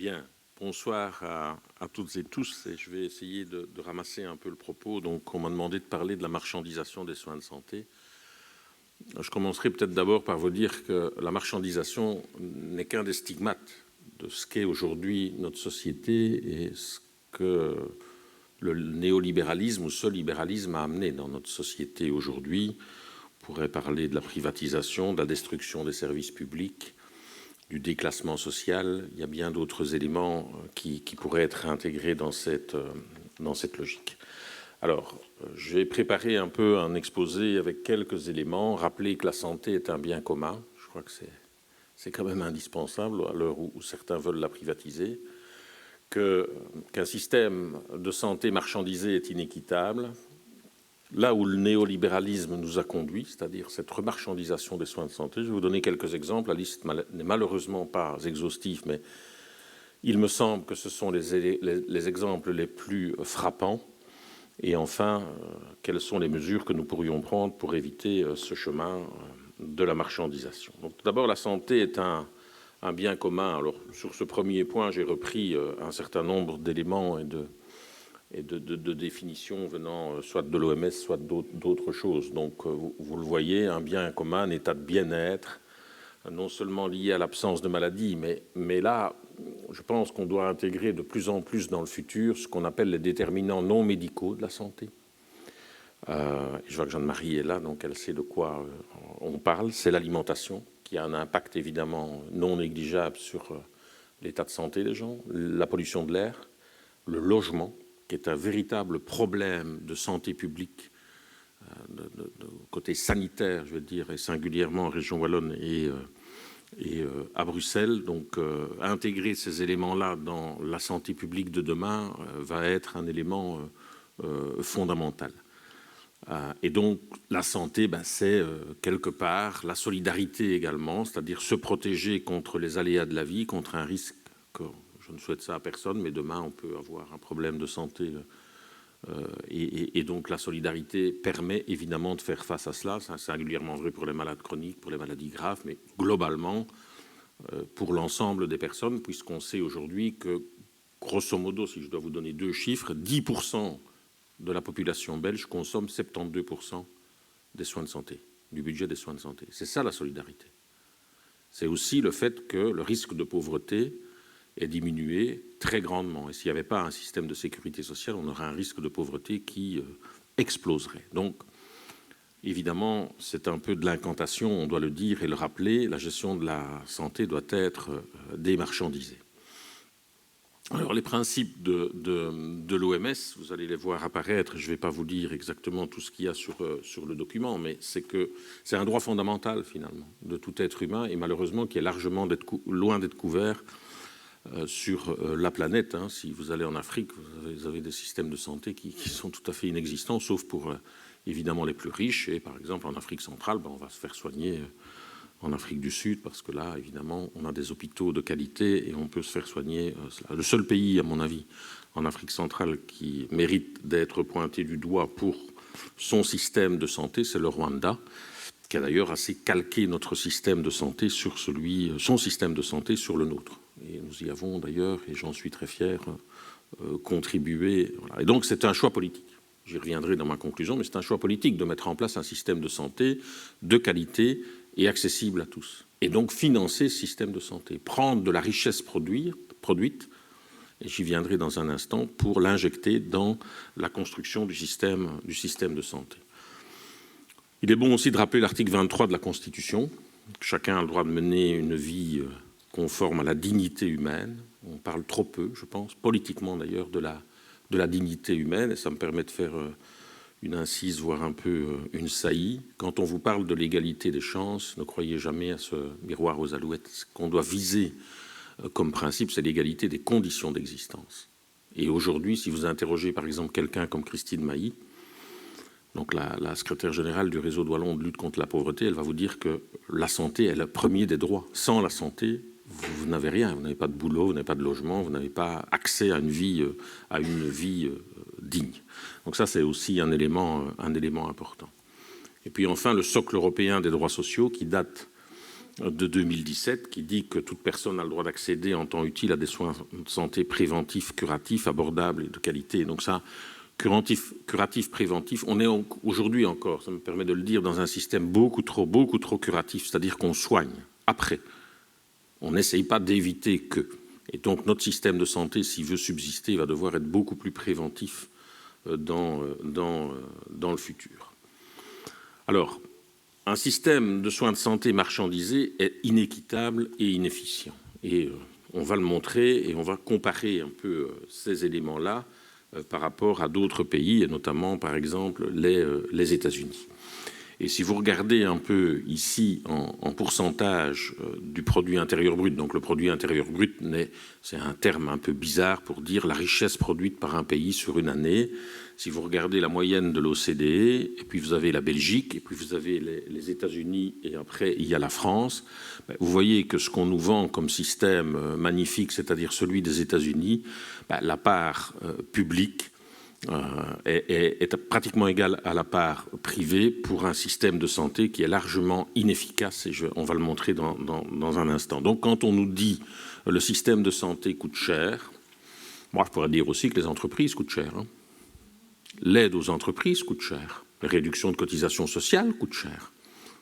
Bien, bonsoir à toutes et tous. Et je vais essayer de ramasser un peu le propos. Donc, on m'a demandé de parler de la marchandisation des soins de santé. Je commencerai peut-être d'abord par vous dire que la marchandisation n'est qu'un des stigmates de ce qu'est aujourd'hui notre société et ce que le néolibéralisme ou ce libéralisme a amené dans notre société aujourd'hui. On pourrait parler de la privatisation, de la destruction des services publics, du déclassement social. Il y a bien d'autres éléments qui pourraient être intégrés dans cette logique. Alors, j'ai préparé un peu un exposé avec quelques éléments, rappeler que la santé est un bien commun. Je crois que c'est quand même indispensable à l'heure où certains veulent la privatiser, qu'un système de santé marchandisé est inéquitable. Là où le néolibéralisme nous a conduit, c'est-à-dire cette remarchandisation des soins de santé, je vais vous donner quelques exemples. La liste n'est malheureusement pas exhaustive, mais il me semble que ce sont les exemples les plus frappants. Et enfin, quelles sont les mesures que nous pourrions prendre pour éviter ce chemin de la marchandisation. Donc, d'abord, la santé est un bien commun. Alors, sur ce premier point, j'ai repris un certain nombre d'éléments et de définitions venant soit de l'OMS, soit d'autres choses. Donc, vous le voyez, un bien commun, un état de bien-être, non seulement lié à l'absence de maladie, mais là, je pense qu'on doit intégrer de plus en plus dans le futur ce qu'on appelle les déterminants non médicaux de la santé. Je vois que Jeanne-Marie est là, donc elle sait de quoi on parle. C'est l'alimentation, qui a un impact évidemment non négligeable sur l'état de santé des gens, la pollution de l'air, le logement, qui est un véritable problème de santé publique, de côté sanitaire, je veux dire, et singulièrement en région wallonne et à Bruxelles. Donc, intégrer ces éléments-là dans la santé publique de demain va être un élément fondamental. Et donc, la santé, c'est quelque part la solidarité également, c'est-à-dire se protéger contre les aléas de la vie, contre un risque que je ne souhaite ça à personne, mais demain, on peut avoir un problème de santé. Et donc, la solidarité permet évidemment de faire face à cela. C'est singulièrement vrai pour les malades chroniques, pour les maladies graves, mais globalement, pour l'ensemble des personnes, puisqu'on sait aujourd'hui que, grosso modo, si je dois vous donner deux chiffres, 10% de la population belge consomme 72% des soins de santé, du budget des soins de santé. C'est ça la solidarité. C'est aussi le fait que le risque de pauvreté est diminué très grandement. Et s'il n'y avait pas un système de sécurité sociale, on aurait un risque de pauvreté qui exploserait. Donc, évidemment, c'est un peu de l'incantation, on doit le dire et le rappeler, la gestion de la santé doit être démarchandisée. Alors, les principes de l'OMS, vous allez les voir apparaître, je ne vais pas vous dire exactement tout ce qu'il y a sur le document, mais c'est que c'est un droit fondamental, finalement, de tout être humain, et malheureusement qui est largement loin d'être couvert sur la planète. Si vous allez en Afrique, vous avez des systèmes de santé qui sont tout à fait inexistants, sauf pour, évidemment, les plus riches. Et par exemple, en Afrique centrale, on va se faire soigner en Afrique du Sud, parce que là, évidemment, on a des hôpitaux de qualité et on peut se faire soigner. Le seul pays, à mon avis, en Afrique centrale qui mérite d'être pointé du doigt pour son système de santé, c'est le Rwanda, qui a d'ailleurs assez calqué notre système de santé sur son système de santé sur le nôtre. Et nous y avons d'ailleurs, et j'en suis très fier, contribué. Voilà. Et donc, c'est un choix politique. J'y reviendrai dans ma conclusion, mais c'est un choix politique de mettre en place un système de santé de qualité et accessible à tous. Et donc financer ce système de santé, prendre de la richesse produite, et j'y viendrai dans un instant, pour l'injecter dans la construction du système de santé. Il est bon aussi de rappeler l'article 23 de la Constitution. Chacun a le droit de mener une vie conforme à la dignité humaine. On parle trop peu, je pense, politiquement d'ailleurs, de la dignité humaine, et ça me permet de faire une incise, voire un peu une saillie. Quand on vous parle de l'égalité des chances, ne croyez jamais à ce miroir aux alouettes. Ce qu'on doit viser comme principe, c'est l'égalité des conditions d'existence. Et aujourd'hui, si vous interrogez par exemple quelqu'un comme Christine Mailly, donc la secrétaire générale du réseau wallon de lutte contre la pauvreté, elle va vous dire que la santé est le premier des droits. Sans la santé, vous n'avez rien. Vous n'avez pas de boulot, vous n'avez pas de logement, vous n'avez pas accès à une vie digne. Donc ça, c'est aussi un élément important. Et puis enfin, le socle européen des droits sociaux qui date de 2017 qui dit que toute personne a le droit d'accéder en temps utile à des soins de santé préventifs, curatifs, abordables et de qualité. Donc ça, curatif, préventif, on est aujourd'hui encore, ça me permet de le dire, dans un système beaucoup trop curatif, c'est-à-dire qu'on soigne après. On n'essaye pas d'éviter que. Et donc notre système de santé, s'il veut subsister, va devoir être beaucoup plus préventif dans le futur. Alors, un système de soins de santé marchandisé est inéquitable et inefficient. Et on va le montrer et on va comparer un peu ces éléments-là par rapport à d'autres pays, et notamment, par exemple, les États-Unis. Et si vous regardez un peu ici en pourcentage du produit intérieur brut, donc le produit intérieur brut, c'est un terme un peu bizarre pour dire la richesse produite par un pays sur une année. Si vous regardez la moyenne de l'OCDE, et puis vous avez la Belgique, et puis vous avez les États-Unis, et après il y a la France, vous voyez que ce qu'on nous vend comme système magnifique, c'est-à-dire celui des États-Unis, la part publique est pratiquement égale à la part privée pour un système de santé qui est largement inefficace, et on va le montrer dans un instant. Donc quand on nous dit le système de santé coûte cher, moi je pourrais dire aussi que les entreprises coûtent cher. L'aide aux entreprises coûte cher. Les réductions de cotisations sociales coûtent cher.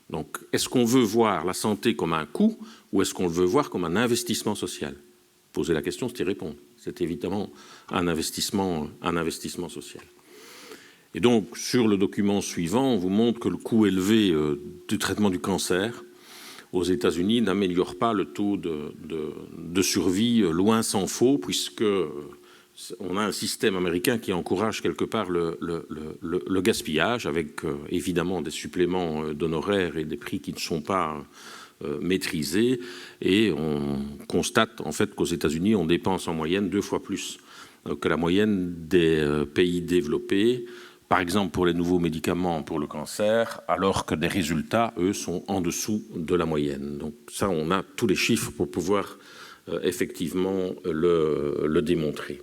Donc, est-ce qu'on veut voir la santé comme un coût ou est-ce qu'on le veut voir comme un investissement social? Poser la question, c'est y répondre. C'est évidemment un investissement social. Et donc, sur le document suivant, on vous montre que le coût élevé du traitement du cancer aux États-Unis n'améliore pas le taux de survie, loin s'en faut, puisque on a un système américain qui encourage quelque part le gaspillage, avec évidemment des suppléments d'honoraires et des prix qui ne sont pas maîtrisés. Et on constate en fait qu'aux États-Unis, on dépense en moyenne 2 fois plus que la moyenne des pays développés, par exemple pour les nouveaux médicaments pour le cancer, alors que des résultats, eux, sont en dessous de la moyenne. Donc ça, on a tous les chiffres pour pouvoir effectivement le démontrer.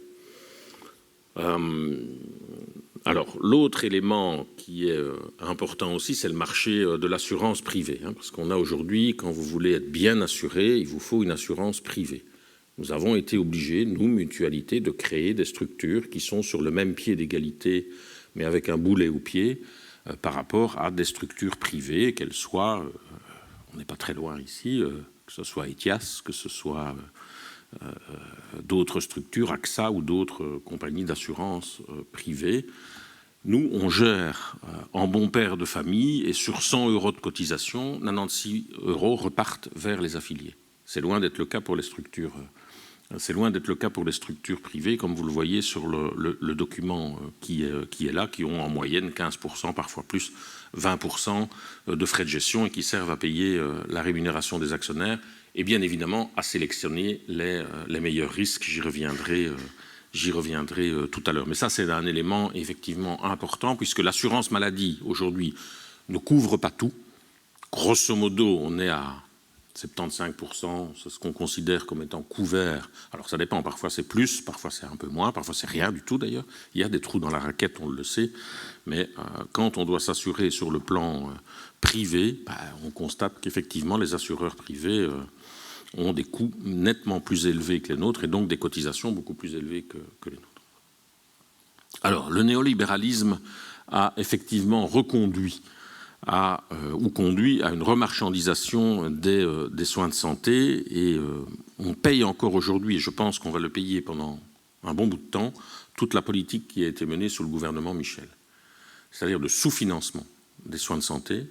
Alors, l'autre élément qui est important aussi, c'est le marché de l'assurance privée. Parce qu'on a aujourd'hui, quand vous voulez être bien assuré, il vous faut une assurance privée. Nous avons été obligés, nous, mutualités, de créer des structures qui sont sur le même pied d'égalité, mais avec un boulet au pied, par rapport à des structures privées, qu'elles soient, on n'est pas très loin ici, que ce soit ETIAS, que ce soit d'autres structures, AXA ou d'autres compagnies d'assurance privées. Nous, on gère en bon père de famille et sur 100 € de cotisation, 96 € repartent vers les affiliés. C'est loin d'être le cas pour les structures. C'est loin d'être le cas pour les structures privées, comme vous le voyez sur le document qui est là, qui ont en moyenne 15%, parfois plus 20% de frais de gestion et qui servent à payer la rémunération des actionnaires et bien évidemment à sélectionner les meilleurs risques. J'y reviendrai tout à l'heure. Mais ça, c'est un élément effectivement important, puisque l'assurance maladie, aujourd'hui, ne couvre pas tout. Grosso modo, on est à 75%, c'est ce qu'on considère comme étant couvert. Alors ça dépend, parfois c'est plus, parfois c'est un peu moins, parfois c'est rien du tout d'ailleurs. Il y a des trous dans la raquette, on le sait, mais quand on doit s'assurer sur le plan privé, on constate qu'effectivement les assureurs privés ont des coûts nettement plus élevés que les nôtres et donc des cotisations beaucoup plus élevées que les nôtres. Alors, le néolibéralisme a effectivement conduit à une remarchandisation des soins de santé et on paye encore aujourd'hui, et je pense qu'on va le payer pendant un bon bout de temps, toute la politique qui a été menée sous le gouvernement Michel. C'est-à-dire de sous-financement des soins de santé,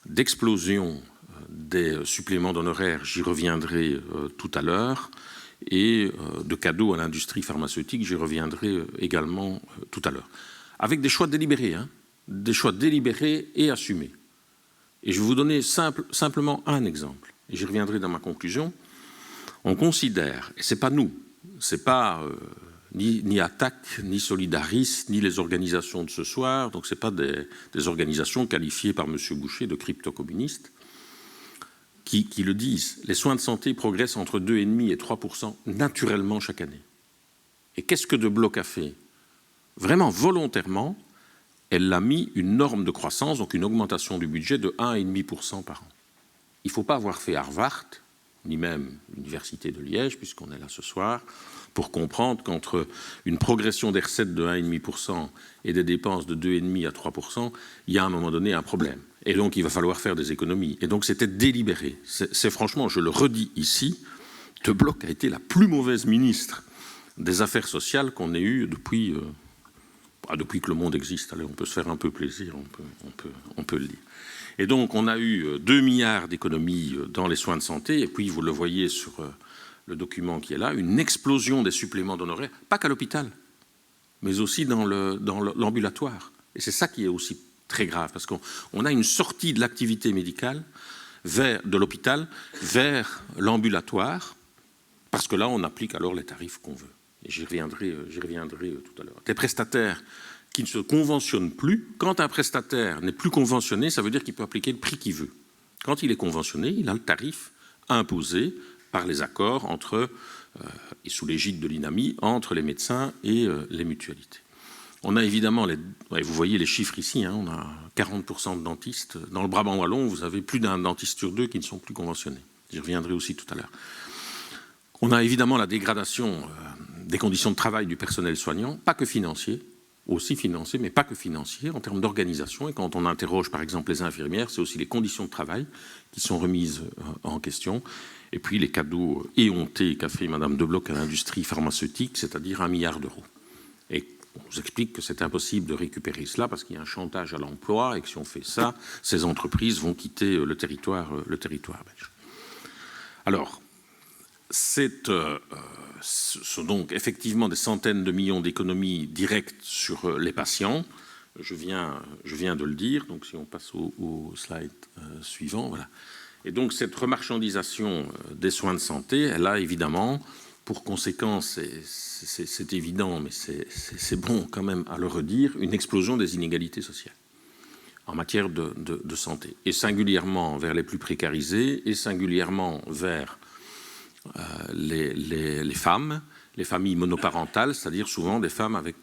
d'explosion des suppléments d'honoraires, j'y reviendrai tout à l'heure, et de cadeaux à l'industrie pharmaceutique, j'y reviendrai également tout à l'heure. Avec des choix délibérés, des choix délibérés et assumés. Et je vais vous donner simplement un exemple, et j'y reviendrai dans ma conclusion. On considère, et ce n'est pas nous, ce n'est pas ni ATTAC, ni Solidaris, ni les organisations de ce soir, donc ce n'est pas des organisations qualifiées par M. Boucher de crypto-communistes, qui le disent. Les soins de santé progressent entre 2,5% et 3% naturellement chaque année. Et qu'est-ce que de Bloc a fait? Vraiment, volontairement, elle a mis une norme de croissance, donc une augmentation du budget de 1,5% par an. il ne faut pas avoir fait Harvard, ni même l'Université de Liège, puisqu'on est là ce soir, pour comprendre qu'entre une progression des recettes de 1,5% et des dépenses de 2,5 à 3%, il y a à un moment donné un problème. Et donc, il va falloir faire des économies. Et donc, c'était délibéré. C'est franchement, je le redis ici, De Blok a été la plus mauvaise ministre des Affaires sociales qu'on ait eue depuis que le monde existe. Allez, on peut se faire un peu plaisir, on peut le dire. Et donc, on a eu 2 milliards d'économies dans les soins de santé, et puis, vous le voyez sur le document qui est là, une explosion des suppléments d'honoraires, pas qu'à l'hôpital, mais aussi dans l'ambulatoire. Et c'est ça qui est aussi très grave, parce qu'on a une sortie de l'activité médicale de l'hôpital vers l'ambulatoire, parce que là, on applique alors les tarifs qu'on veut. Et j'y reviendrai tout à l'heure. Des prestataires qui ne se conventionnent plus. Quand un prestataire n'est plus conventionné, ça veut dire qu'il peut appliquer le prix qu'il veut. Quand il est conventionné, il a le tarif imposé par les accords et sous l'égide de l'INAMI entre les médecins et les mutualités. On a évidemment, vous voyez les chiffres ici, on a 40% de dentistes. Dans le Brabant wallon, vous avez plus d'un dentiste sur 2 qui ne sont plus conventionnés. J'y reviendrai aussi tout à l'heure. On a évidemment la dégradation des conditions de travail du personnel soignant, pas que financier, aussi financier, mais pas que financier, en termes d'organisation. Et quand on interroge, par exemple, les infirmières, c'est aussi les conditions de travail qui sont remises en question. Et puis les cadeaux éhontés qu'a fait Mme De Blok à l'industrie pharmaceutique, c'est-à-dire 1 milliard d'euros. Et on nous explique que c'est impossible de récupérer cela parce qu'il y a un chantage à l'emploi et que si on fait ça, ces entreprises vont quitter le territoire belge. Alors, ce sont donc effectivement des centaines de millions d'économies directes sur les patients. Je viens de le dire. Donc, si on passe au slide suivant, voilà. Et donc, cette remarchandisation des soins de santé, elle a évidemment pour conséquence, c'est évident, mais c'est bon quand même à le redire, une explosion des inégalités sociales en matière de santé, et singulièrement vers les plus précarisés, et singulièrement vers les femmes, les familles monoparentales, c'est-à-dire souvent des femmes avec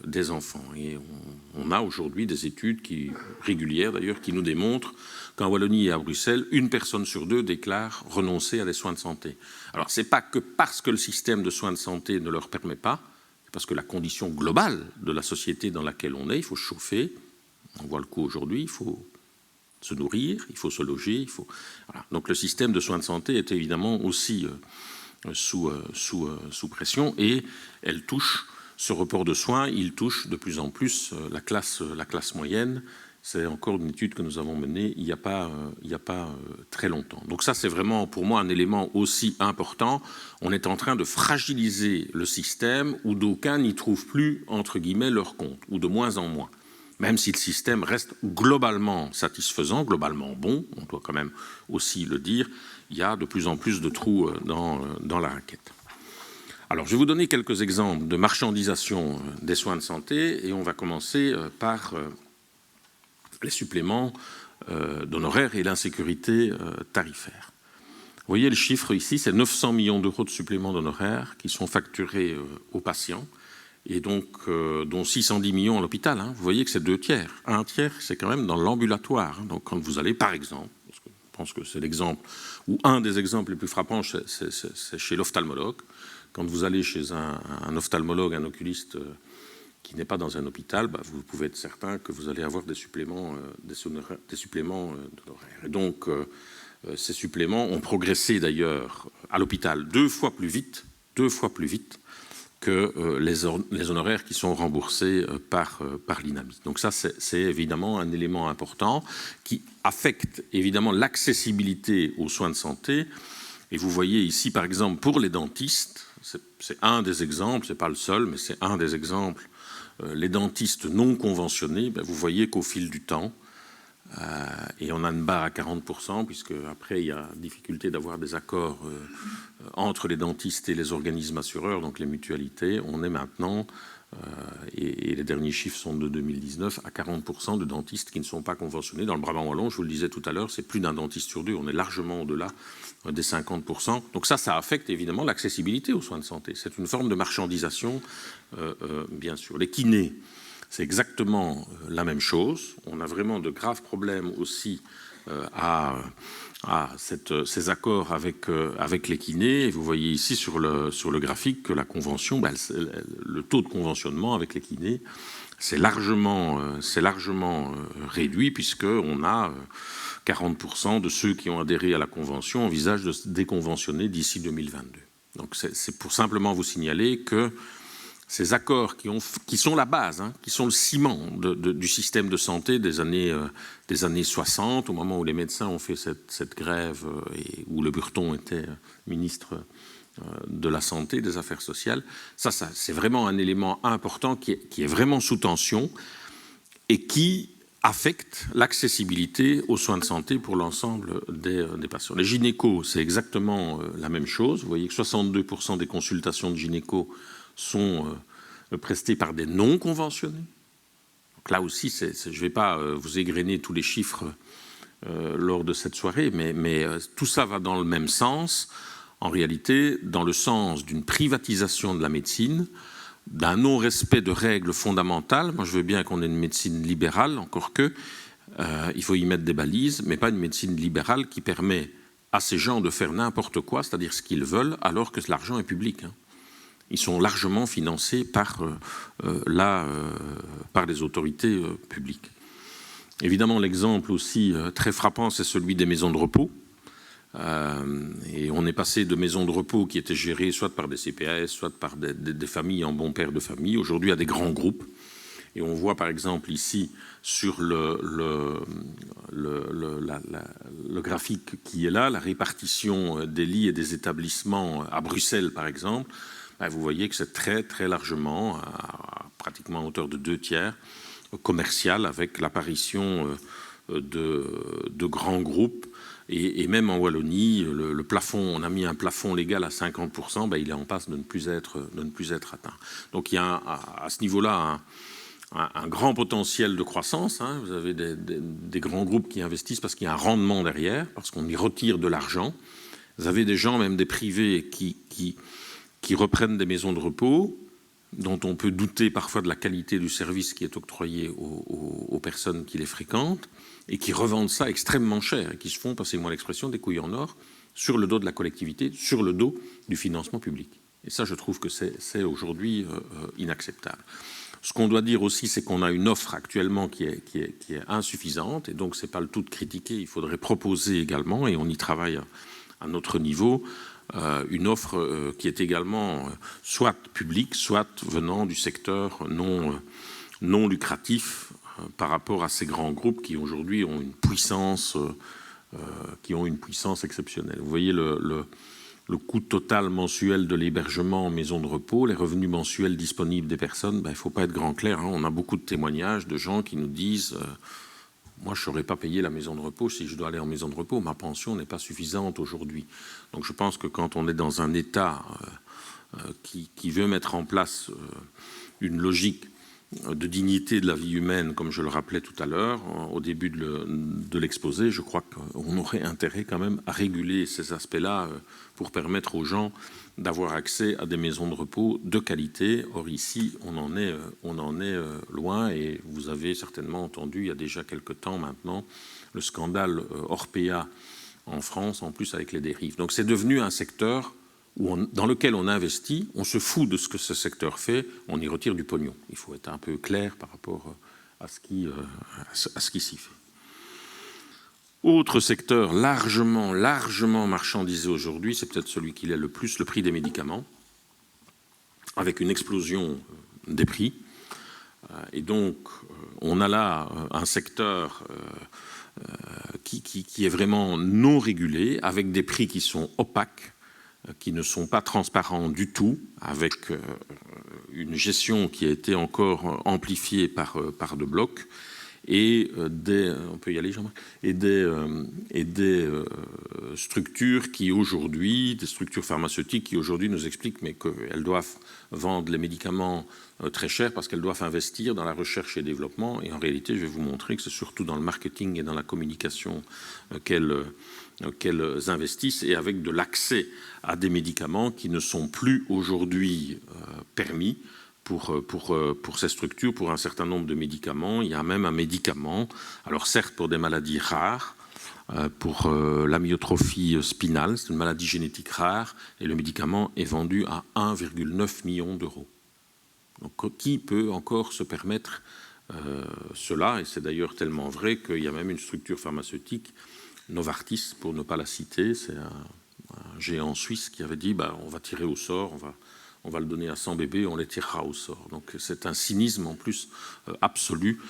des enfants. Et on a aujourd'hui des études régulières d'ailleurs qui nous démontrent qu'en Wallonie et à Bruxelles, 1 personne sur 2 déclare renoncer à des soins de santé. Alors, ce n'est pas que parce que le système de soins de santé ne leur permet pas, c'est parce que la condition globale de la société dans laquelle on est, il faut se chauffer, on voit le coup aujourd'hui, il faut se nourrir, il faut se loger, Voilà. Donc le système de soins de santé est évidemment aussi sous pression, et elle touche, ce report de soins, il touche de plus en plus la classe moyenne. C'est encore une étude que nous avons menée il n'y a pas très longtemps. Donc ça, c'est vraiment pour moi un élément aussi important. On est en train de fragiliser le système où d'aucuns n'y trouvent plus, entre guillemets, leur compte, ou de moins en moins. Même si le système reste globalement satisfaisant, globalement bon, on doit quand même aussi le dire, il y a de plus en plus de trous dans la raquette. Alors, je vais vous donner quelques exemples de marchandisation des soins de santé, et on va commencer par les suppléments d'honoraires et l'insécurité tarifaire. Vous voyez le chiffre ici, c'est 900 millions d'euros de suppléments d'honoraires qui sont facturés aux patients, et donc dont 610 millions à l'hôpital. Vous voyez que c'est 2 tiers. 1 tiers, c'est quand même dans l'ambulatoire. Donc quand vous allez, par exemple, parce que je pense que c'est l'exemple, ou un des exemples les plus frappants, c'est chez l'ophtalmologue. Quand vous allez chez un ophtalmologue, un oculiste qui n'est pas dans un hôpital, vous pouvez être certain que vous allez avoir des suppléments d'honoraires. Et donc, ces suppléments ont progressé d'ailleurs à l'hôpital 2 fois plus vite que les honoraires qui sont remboursés par l'INAMI. Donc ça, c'est évidemment un élément important qui affecte évidemment l'accessibilité aux soins de santé. Et vous voyez ici, par exemple, pour les dentistes, c'est un des exemples, c'est pas le seul, mais c'est un des exemples, les dentistes non conventionnés, vous voyez qu'au fil du temps, et on a une barre à 40%, puisque après il y a difficulté d'avoir des accords entre les dentistes et les organismes assureurs, donc les mutualités. On est maintenant, et les derniers chiffres sont de 2019, à 40% de dentistes qui ne sont pas conventionnés. Dans le Brabant wallon, je vous le disais tout à l'heure, c'est plus d'un dentiste sur 2, on est largement au-delà des 50%. Donc ça affecte évidemment l'accessibilité aux soins de santé. C'est une forme de marchandisation, bien sûr. Les kinés, c'est exactement la même chose. On a vraiment de graves problèmes aussi à ces accords avec les kinés. Et vous voyez ici sur le graphique que la convention, le taux de conventionnement avec les kinés, c'est largement réduit, puisqu'on a 40% de ceux qui ont adhéré à la convention envisagent de se déconventionner d'ici 2022. Donc c'est pour simplement vous signaler que ces accords qui sont la base, qui sont le ciment du système de santé des années 60, au moment où les médecins ont fait cette grève et où Le Burton était ministre de la Santé, des Affaires sociales, ça c'est vraiment un élément important qui est vraiment sous tension et qui affecte l'accessibilité aux soins de santé pour l'ensemble des patients. Les gynécos, c'est exactement la même chose. Vous voyez que 62% des consultations de gynécos sont prestées par des non conventionnés. Donc là aussi, je ne vais pas vous égrener tous les chiffres lors de cette soirée, mais tout ça va dans le même sens, en réalité, dans le sens d'une privatisation de la médecine, d'un non-respect de règles fondamentales. Moi, je veux bien qu'on ait une médecine libérale, encore que il faut y mettre des balises, mais pas une médecine libérale qui permet à ces gens de faire n'importe quoi, c'est-à-dire ce qu'ils veulent, alors que l'argent est public. Ils sont largement financés par les autorités publiques. Évidemment, l'exemple aussi très frappant, c'est celui des maisons de repos. Et on est passé de maisons de repos qui étaient gérées soit par des CPAS, soit par des familles en bons pères de famille, aujourd'hui à des grands groupes. Et on voit par exemple ici sur le graphique qui est là, la répartition des lits et des établissements à Bruxelles par exemple. Vous voyez que c'est très très largement, pratiquement à hauteur de 2/3, commercial, avec l'apparition de grands groupes. Et même en Wallonie, le plafond, on a mis un plafond légal à 50%, il est en passe de ne plus être atteint. Donc il y a à ce niveau-là un grand potentiel de croissance. Vous avez des grands groupes qui investissent parce qu'il y a un rendement derrière, parce qu'on y retire de l'argent. Vous avez des gens, même des privés, qui reprennent des maisons de repos, dont on peut douter parfois de la qualité du service qui est octroyé aux personnes qui les fréquentent, et qui revendent ça extrêmement cher, et qui se font, passez-moi l'expression, des couilles en or, sur le dos de la collectivité, sur le dos du financement public. Et ça, je trouve que c'est aujourd'hui inacceptable. Ce qu'on doit dire aussi, c'est qu'on a une offre actuellement qui est insuffisante, et donc ce n'est pas le tout de critiquer, il faudrait proposer également, et on y travaille à notre niveau, une offre qui est également soit publique, soit venant du secteur non lucratif par rapport à ces grands groupes qui aujourd'hui ont une puissance exceptionnelle. Vous voyez le coût total mensuel de l'hébergement en maison de repos, les revenus mensuels disponibles des personnes, il ne faut pas être grand clair. On a beaucoup de témoignages de gens qui nous disent moi, je ne saurais pas payer la maison de repos si je dois aller en maison de repos. Ma pension n'est pas suffisante aujourd'hui. Donc je pense que quand on est dans un État qui veut mettre en place une logique de dignité de la vie humaine, comme je le rappelais tout à l'heure, au début de l'exposé, je crois qu'on aurait intérêt quand même à réguler ces aspects-là pour permettre aux gens d'avoir accès à des maisons de repos de qualité. Or ici, on en est loin, et vous avez certainement entendu il y a déjà quelque temps maintenant le scandale Orpea en France, en plus avec les dérives. Donc c'est devenu un secteur dans lequel on investit, on se fout de ce que ce secteur fait, on y retire du pognon. Il faut être un peu clair par rapport à ce qui s'y fait. Autre secteur largement marchandisé aujourd'hui, c'est peut-être celui qui l'est le plus, le prix des médicaments, avec une explosion des prix. Et donc, on a là un secteur qui est vraiment non régulé, avec des prix qui sont opaques, qui ne sont pas transparents du tout, avec une gestion qui a été encore amplifiée par de blocs, et des structures qui aujourd'hui, des structures pharmaceutiques qui aujourd'hui nous expliquent mais qu'elles doivent vendre les médicaments très cher parce qu'elles doivent investir dans la recherche et développement. Et en réalité, je vais vous montrer que c'est surtout dans le marketing et dans la communication qu'elles investissent, et avec de l'accès à des médicaments qui ne sont plus aujourd'hui permis, pour ces structures, pour un certain nombre de médicaments. Il y a même un médicament, alors certes pour des maladies rares, pour l'amyotrophie spinale, c'est une maladie génétique rare, et le médicament est vendu à 1,9 million d'euros. Donc qui peut encore se permettre cela? Et c'est d'ailleurs tellement vrai qu'il y a même une structure pharmaceutique, Novartis, pour ne pas la citer, c'est un géant suisse qui avait dit on va tirer au sort, on va le donner à 100 bébés, on les tirera au sort. Donc c'est un cynisme en plus absolu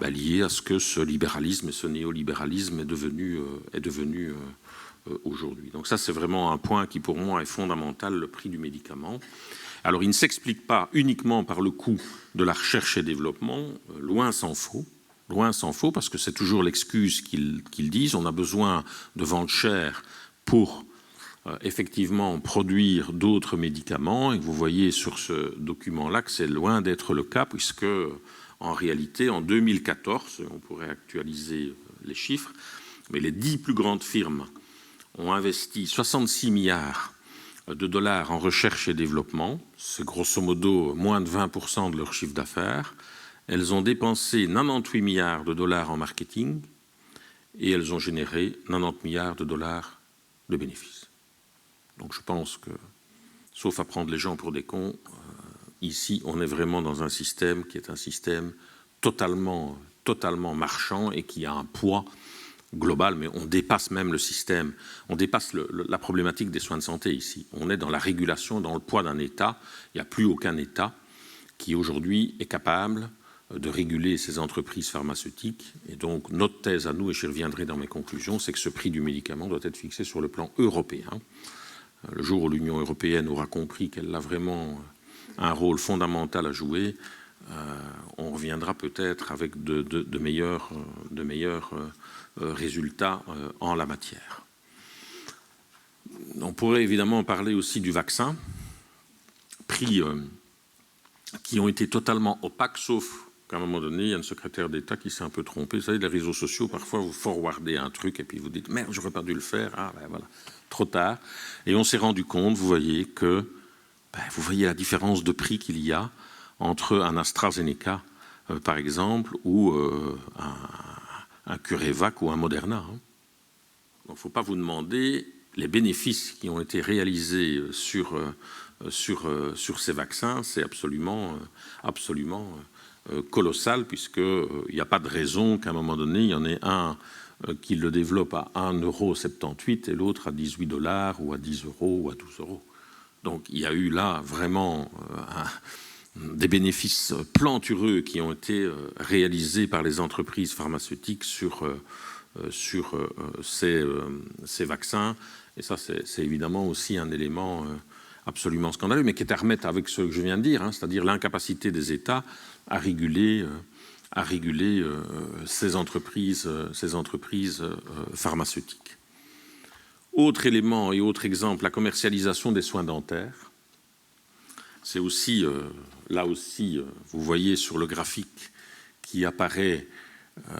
lié à ce que ce libéralisme et ce néolibéralisme est devenu aujourd'hui. Donc ça c'est vraiment un point qui pour moi est fondamental, le prix du médicament. Alors il ne s'explique pas uniquement par le coût de la recherche et développement, loin s'en faut. Loin s'en faut, parce que c'est toujours l'excuse qu'ils disent. On a besoin de vendre cher pour effectivement produire d'autres médicaments. Et vous voyez sur ce document-là que c'est loin d'être le cas, puisque en réalité, en 2014, on pourrait actualiser les chiffres, mais les 10 plus grandes firmes ont investi 66 milliards de dollars en recherche et développement. C'est grosso modo moins de 20% de leur chiffre d'affaires. Elles ont dépensé 98 milliards de dollars en marketing et elles ont généré 90 milliards de dollars de bénéfices. Donc je pense que, sauf à prendre les gens pour des cons, ici on est vraiment dans un système qui est un système totalement marchand et qui a un poids global, mais on dépasse même le système, on dépasse la problématique des soins de santé ici. On est dans la régulation, dans le poids d'un État. Il n'y a plus aucun État qui aujourd'hui est capable de réguler ces entreprises pharmaceutiques. Et donc notre thèse à nous, et j'y reviendrai dans mes conclusions, c'est que ce prix du médicament doit être fixé sur le plan européen. Le jour où l'Union européenne aura compris qu'elle a vraiment un rôle fondamental à jouer, on reviendra peut-être avec de meilleurs résultats en la matière. On pourrait évidemment parler aussi du vaccin, prix qui ont été totalement opaques, sauf qu'à un moment donné, il y a un secrétaire d'État qui s'est un peu trompé. Vous savez, les réseaux sociaux, parfois, vous forwardez un truc et puis vous dites « Merde, j'aurais pas dû le faire. » Ah, ben voilà, trop tard. Et on s'est rendu compte, vous voyez, vous voyez la différence de prix qu'il y a entre un AstraZeneca, par exemple, ou un CureVac ou un Moderna. Donc, il ne faut pas vous demander les bénéfices qui ont été réalisés sur ces vaccins. C'est absolument colossal, puisqu'il n'y a pas de raison qu'à un moment donné, il y en ait un qui le développe à 1,78 € et l'autre à 18 $ ou à 10 € ou à 12 €. Donc il y a eu là vraiment des bénéfices plantureux qui ont été réalisés par les entreprises pharmaceutiques sur ces vaccins. Et ça, c'est évidemment aussi un élément absolument scandaleux, mais qui est à remettre avec ce que je viens de dire, c'est-à-dire l'incapacité des États à réguler ces entreprises pharmaceutiques. Autre élément et autre exemple, la commercialisation des soins dentaires. C'est aussi, là aussi, vous voyez sur le graphique qui apparaît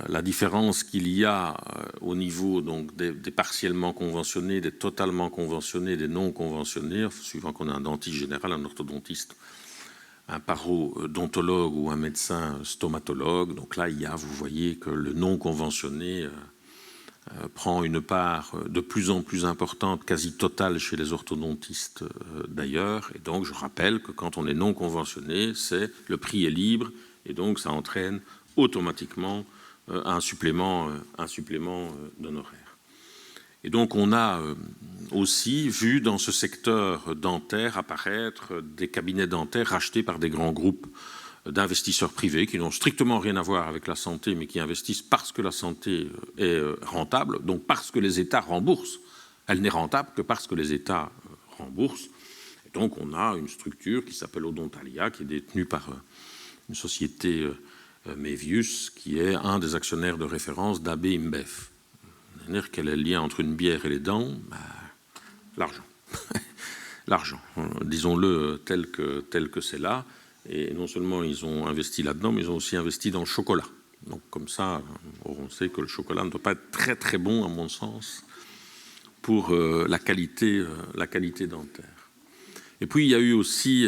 la différence qu'il y a au niveau donc, des partiellement conventionnés, des totalement conventionnés, des non conventionnés, suivant qu'on a un dentiste général, un orthodontiste, un parodontologue ou un médecin stomatologue. Donc là, vous voyez que le non conventionné prend une part de plus en plus importante, quasi totale chez les orthodontistes d'ailleurs. Et donc, je rappelle que quand on est non conventionné, le prix est libre et donc ça entraîne automatiquement un supplément d'honoraires. Et donc, on a aussi vu dans ce secteur dentaire apparaître des cabinets dentaires rachetés par des grands groupes d'investisseurs privés qui n'ont strictement rien à voir avec la santé, mais qui investissent parce que la santé est rentable, donc parce que les États remboursent. Elle n'est rentable que parce que les États remboursent. Et donc, on a une structure qui s'appelle Odontalia, qui est détenue par une société Mevius, qui est un des actionnaires de référence d'AB InBev. C'est-à-dire quel est le lien entre une bière et les dents? L'argent. L'argent, disons-le tel que c'est là. Et non seulement ils ont investi là-dedans, mais ils ont aussi investi dans le chocolat. Donc comme ça, on sait que le chocolat ne doit pas être très très bon, à mon sens, pour la qualité dentaire. Et puis il y a eu aussi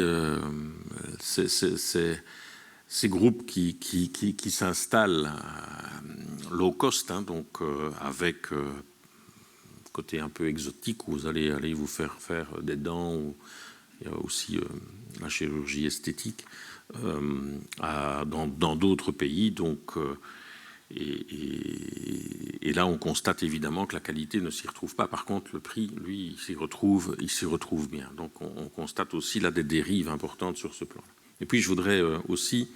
ces groupes qui s'installent low cost, hein, donc avec côté un peu exotique où vous allez vous faire des dents, ou il y a aussi la chirurgie esthétique dans d'autres pays. Donc, et là, on constate évidemment que la qualité ne s'y retrouve pas. Par contre, le prix, lui, il s'y retrouve bien. Donc, on constate aussi là des dérives importantes sur ce plan. Et puis, je voudrais aussi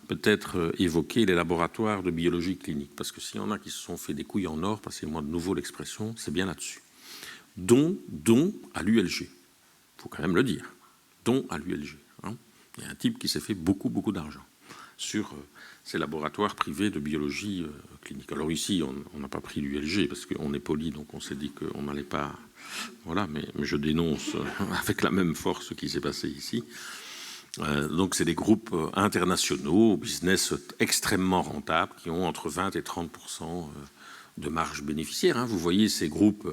peut-être évoquer les laboratoires de biologie clinique, parce que s'il y en a qui se sont fait des couilles en or, passez-moi de nouveau l'expression, c'est bien là-dessus. Dont à l'ULG. Il faut quand même le dire. Dont à l'ULG. Hein. Il y a un type qui s'est fait beaucoup d'argent sur ces laboratoires privés de biologie clinique. Alors ici, on n'a pas pris l'ULG parce qu'on est poli, donc on s'est dit qu'on n'allait pas... Voilà, mais je dénonce avec la même force ce qui s'est passé ici. Donc c'est des groupes internationaux, business extrêmement rentables, qui ont entre 20 et 30% de marge bénéficiaire. Hein. Vous voyez ces groupes,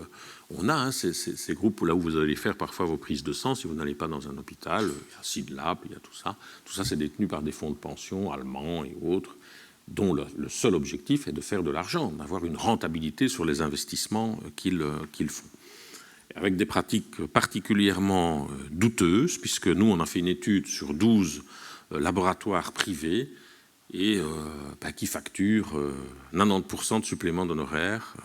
on a ces groupes là où vous allez faire parfois vos prises de sang si vous n'allez pas dans un hôpital. Il y a SIDLAB, il y a tout ça. Tout ça, c'est détenu par des fonds de pension allemands et autres, dont le seul objectif est de faire de l'argent, d'avoir une rentabilité sur les investissements qu'ils font. Avec des pratiques particulièrement douteuses, puisque nous, on a fait une étude sur 12 laboratoires privés et qui facturent 90% de suppléments d'honoraires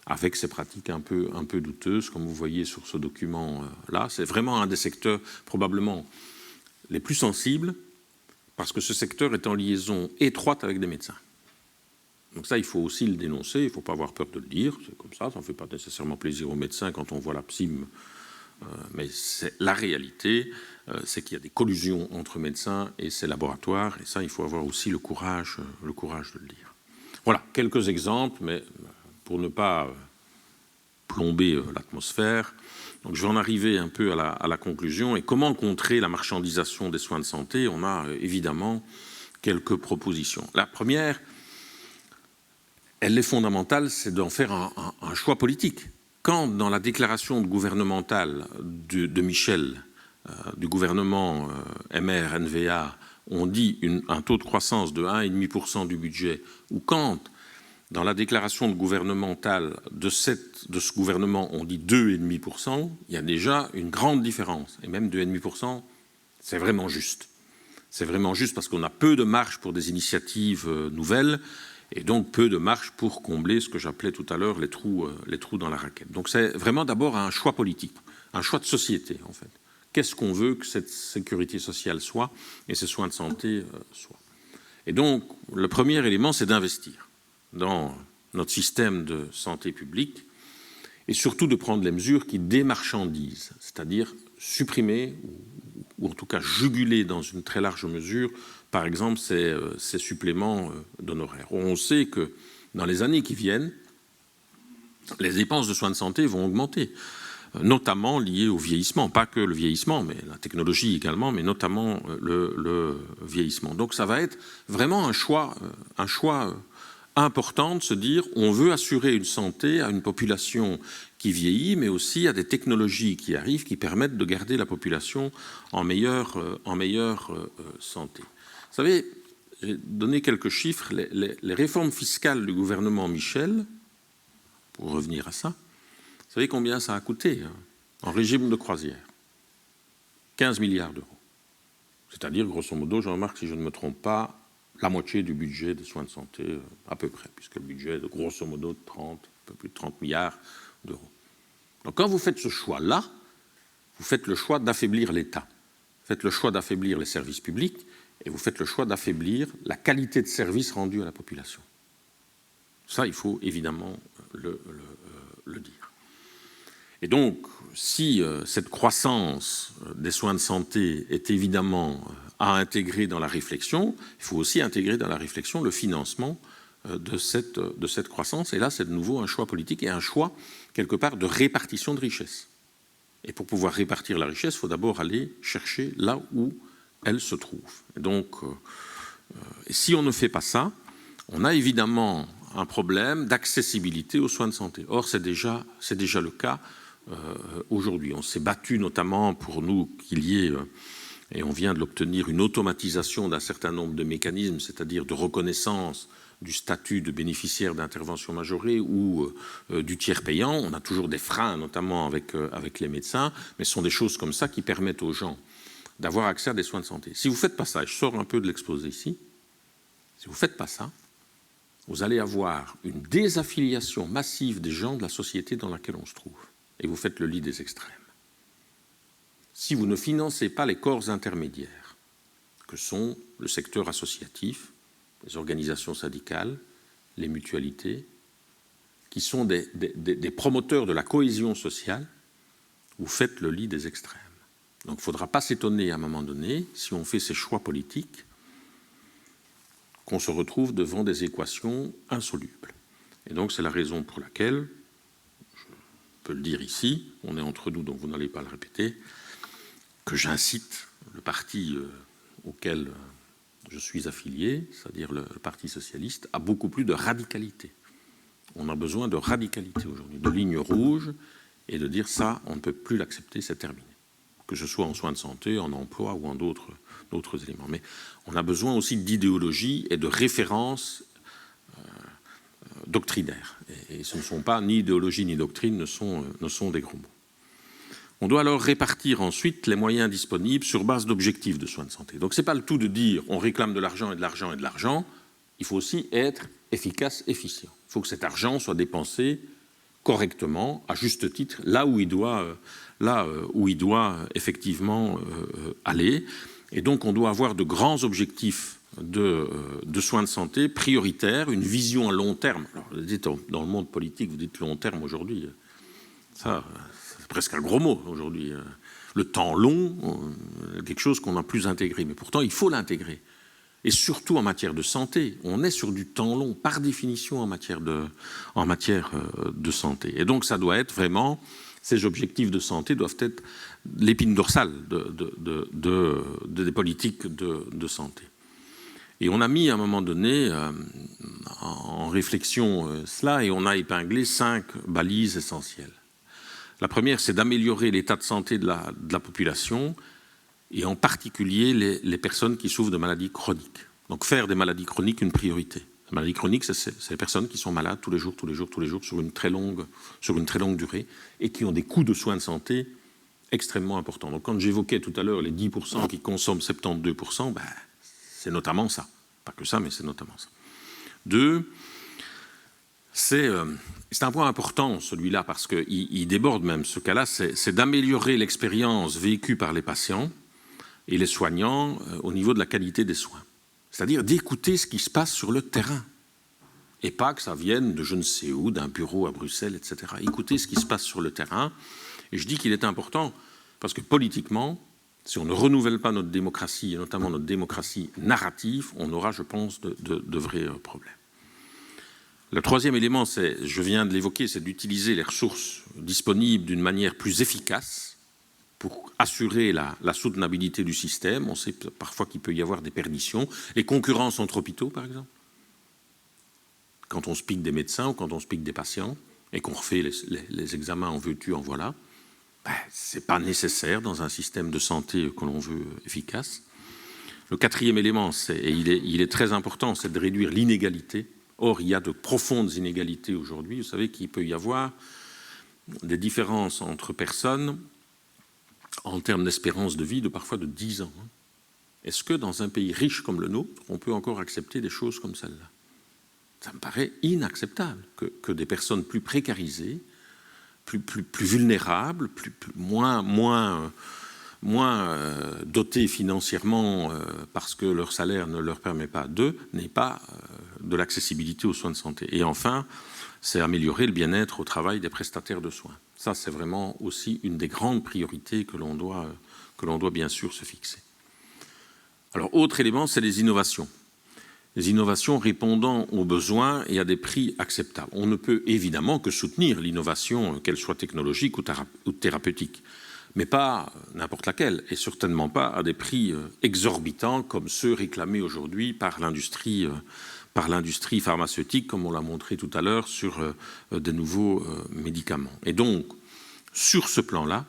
avec ces pratiques un peu douteuses, comme vous voyez sur ce document-là. C'est vraiment un des secteurs probablement les plus sensibles, parce que ce secteur est en liaison étroite avec des médecins. Donc ça, il faut aussi le dénoncer, il ne faut pas avoir peur de le dire, c'est comme ça ne fait pas nécessairement plaisir aux médecins quand on voit la PSIM, mais c'est la réalité, c'est qu'il y a des collusions entre médecins et ces laboratoires, et ça, il faut avoir aussi le courage de le dire. Voilà, quelques exemples, mais pour ne pas plomber l'atmosphère, donc je vais en arriver un peu à la conclusion. Et comment contrer la marchandisation des soins de santé? On a évidemment quelques propositions. La première, elle est fondamentale, c'est d'en faire un choix politique. Quand, dans la déclaration gouvernementale de Michel, du gouvernement MR-NVA, on dit un taux de croissance de 1,5% du budget, ou quand, dans la déclaration gouvernementale de ce gouvernement, on dit 2,5%, il y a déjà une grande différence. Et même 2,5%, c'est vraiment juste. C'est vraiment juste parce qu'on a peu de marge pour des initiatives nouvelles, et donc peu de marge pour combler ce que j'appelais tout à l'heure les trous dans la raquette. Donc c'est vraiment d'abord un choix politique, un choix de société en fait. Qu'est-ce qu'on veut que cette sécurité sociale soit et ces soins de santé soient? Et donc le premier élément, c'est d'investir dans notre système de santé publique et surtout de prendre les mesures qui démarchandisent, c'est-à-dire supprimer ou en tout cas juguler dans une très large mesure, par exemple, ces suppléments d'honoraires. On sait que dans les années qui viennent, les dépenses de soins de santé vont augmenter, notamment liées au vieillissement. Pas que le vieillissement, mais la technologie également, mais notamment le vieillissement. Donc ça va être vraiment un choix important de se dire on veut assurer une santé à une population qui vieillit, mais aussi à des technologies qui arrivent qui permettent de garder la population en meilleure santé. Vous savez, j'ai donné quelques chiffres. Les réformes fiscales du gouvernement Michel, pour revenir à ça, vous savez combien ça a coûté en régime de croisière? 15 milliards d'euros. C'est-à-dire, grosso modo, Jean-Marc, si je ne me trompe pas, la moitié du budget des soins de santé, à peu près, puisque le budget est de grosso modo de 30, un peu plus de 30 milliards d'euros. Donc quand vous faites ce choix-là, vous faites le choix d'affaiblir l'État. Vous faites le choix d'affaiblir les services publics et vous faites le choix d'affaiblir la qualité de service rendu à la population. Ça, il faut évidemment le dire. Et donc, si cette croissance des soins de santé est évidemment à intégrer dans la réflexion, il faut aussi intégrer dans la réflexion le financement de cette croissance. Et là, c'est de nouveau un choix politique et un choix, quelque part, de répartition de richesse. Et pour pouvoir répartir la richesse, il faut d'abord aller chercher là où elle se trouve. Et donc, si on ne fait pas ça, on a évidemment un problème d'accessibilité aux soins de santé. Or, c'est déjà le cas aujourd'hui. On s'est battu notamment pour nous qu'il y ait, et on vient de l'obtenir, une automatisation d'un certain nombre de mécanismes, c'est-à-dire de reconnaissance du statut de bénéficiaire d'intervention majorée ou du tiers payant. On a toujours des freins, notamment avec les médecins, mais ce sont des choses comme ça qui permettent aux gens d'avoir accès à des soins de santé. Si vous ne faites pas ça, et je sors un peu de l'exposé ici, si vous ne faites pas ça, vous allez avoir une désaffiliation massive des gens de la société dans laquelle on se trouve. Et vous faites le lit des extrêmes. Si vous ne financez pas les corps intermédiaires, que sont le secteur associatif, les organisations syndicales, les mutualités, qui sont des promoteurs de la cohésion sociale, vous faites le lit des extrêmes. Donc il ne faudra pas s'étonner à un moment donné, si on fait ces choix politiques, qu'on se retrouve devant des équations insolubles. Et donc c'est la raison pour laquelle, je peux le dire ici, on est entre nous, donc vous n'allez pas le répéter, que j'incite le parti auquel je suis affilié, c'est-à-dire le Parti socialiste, à beaucoup plus de radicalité. On a besoin de radicalité aujourd'hui, de lignes rouges, et de dire ça, on ne peut plus l'accepter, c'est terminé. Que ce soit en soins de santé, en emploi ou en d'autres éléments. Mais on a besoin aussi d'idéologie et de références doctrinaires. Et ce ne sont pas, ni idéologie ni doctrine ne sont des gros mots. On doit alors répartir ensuite les moyens disponibles sur base d'objectifs de soins de santé. Donc ce n'est pas le tout de dire on réclame de l'argent et de l'argent et de l'argent. Il faut aussi être efficace, efficient. Il faut que cet argent soit dépensé correctement, à juste titre, là où il doit effectivement aller. Et donc on doit avoir de grands objectifs de soins de santé prioritaires, une vision à long terme. Alors, vous dites, dans le monde politique, vous dites long terme aujourd'hui. Ça, c'est presque un gros mot aujourd'hui. Le temps long, quelque chose qu'on n'a plus intégré. Mais pourtant, il faut l'intégrer. Et surtout en matière de santé. On est sur du temps long, par définition, en matière de santé. Et donc, ça doit être vraiment... Ces objectifs de santé doivent être l'épine dorsale des politiques de santé. Et on a mis à un moment donné en réflexion cela, et on a épinglé 5 balises essentielles. La première, c'est d'améliorer l'état de santé de la population, et en particulier les personnes qui souffrent de maladies chroniques. Donc faire des maladies chroniques une priorité. Les maladies chroniques, c'est les personnes qui sont malades tous les jours, sur une très longue durée, et qui ont des coûts de soins de santé extrêmement importants. Donc quand j'évoquais tout à l'heure les 10% qui consomment 72%, ben, c'est notamment ça. Pas que ça, mais c'est notamment ça. 2, c'est un point important, celui-là, parce qu'il déborde même ce cas-là, c'est d'améliorer l'expérience vécue par les patients et les soignants au niveau de la qualité des soins. C'est-à-dire d'écouter ce qui se passe sur le terrain. Et pas que ça vienne de je ne sais où, d'un bureau à Bruxelles, etc. Écoutez ce qui se passe sur le terrain. Et je dis qu'il est important, parce que politiquement, si on ne renouvelle pas notre démocratie, et notamment notre démocratie narrative, on aura, je pense, de vrais problèmes. Le troisième élément, je viens de l'évoquer, c'est d'utiliser les ressources disponibles d'une manière plus efficace, pour assurer la soutenabilité du système. On sait parfois qu'il peut y avoir des perditions. Les concurrences entre hôpitaux, par exemple. Quand on se pique des médecins ou quand on se pique des patients et qu'on refait les examens en veux-tu, en voilà, ben, ce n'est pas nécessaire dans un système de santé que l'on veut efficace. Le quatrième élément, et il est très important, c'est de réduire l'inégalité. Or, il y a de profondes inégalités aujourd'hui. Vous savez qu'il peut y avoir des différences entre personnes en termes d'espérance de vie de parfois de 10 ans. Est-ce que dans un pays riche comme le nôtre, on peut encore accepter des choses comme celle-là? Ça me paraît inacceptable que des personnes plus précarisées, plus vulnérables, moins dotées financièrement parce que leur salaire ne leur permet pas n'aient pas de l'accessibilité aux soins de santé. Et enfin, c'est améliorer le bien-être au travail des prestataires de soins. Ça, c'est vraiment aussi une des grandes priorités que l'on doit bien sûr se fixer. Alors, autre élément, c'est les innovations. Les innovations répondant aux besoins et à des prix acceptables. On ne peut évidemment que soutenir l'innovation, qu'elle soit technologique ou thérapeutique, mais pas n'importe laquelle, et certainement pas à des prix exorbitants comme ceux réclamés aujourd'hui par l'industrie pharmaceutique, comme on l'a montré tout à l'heure sur des nouveaux médicaments. Et donc, sur ce plan-là,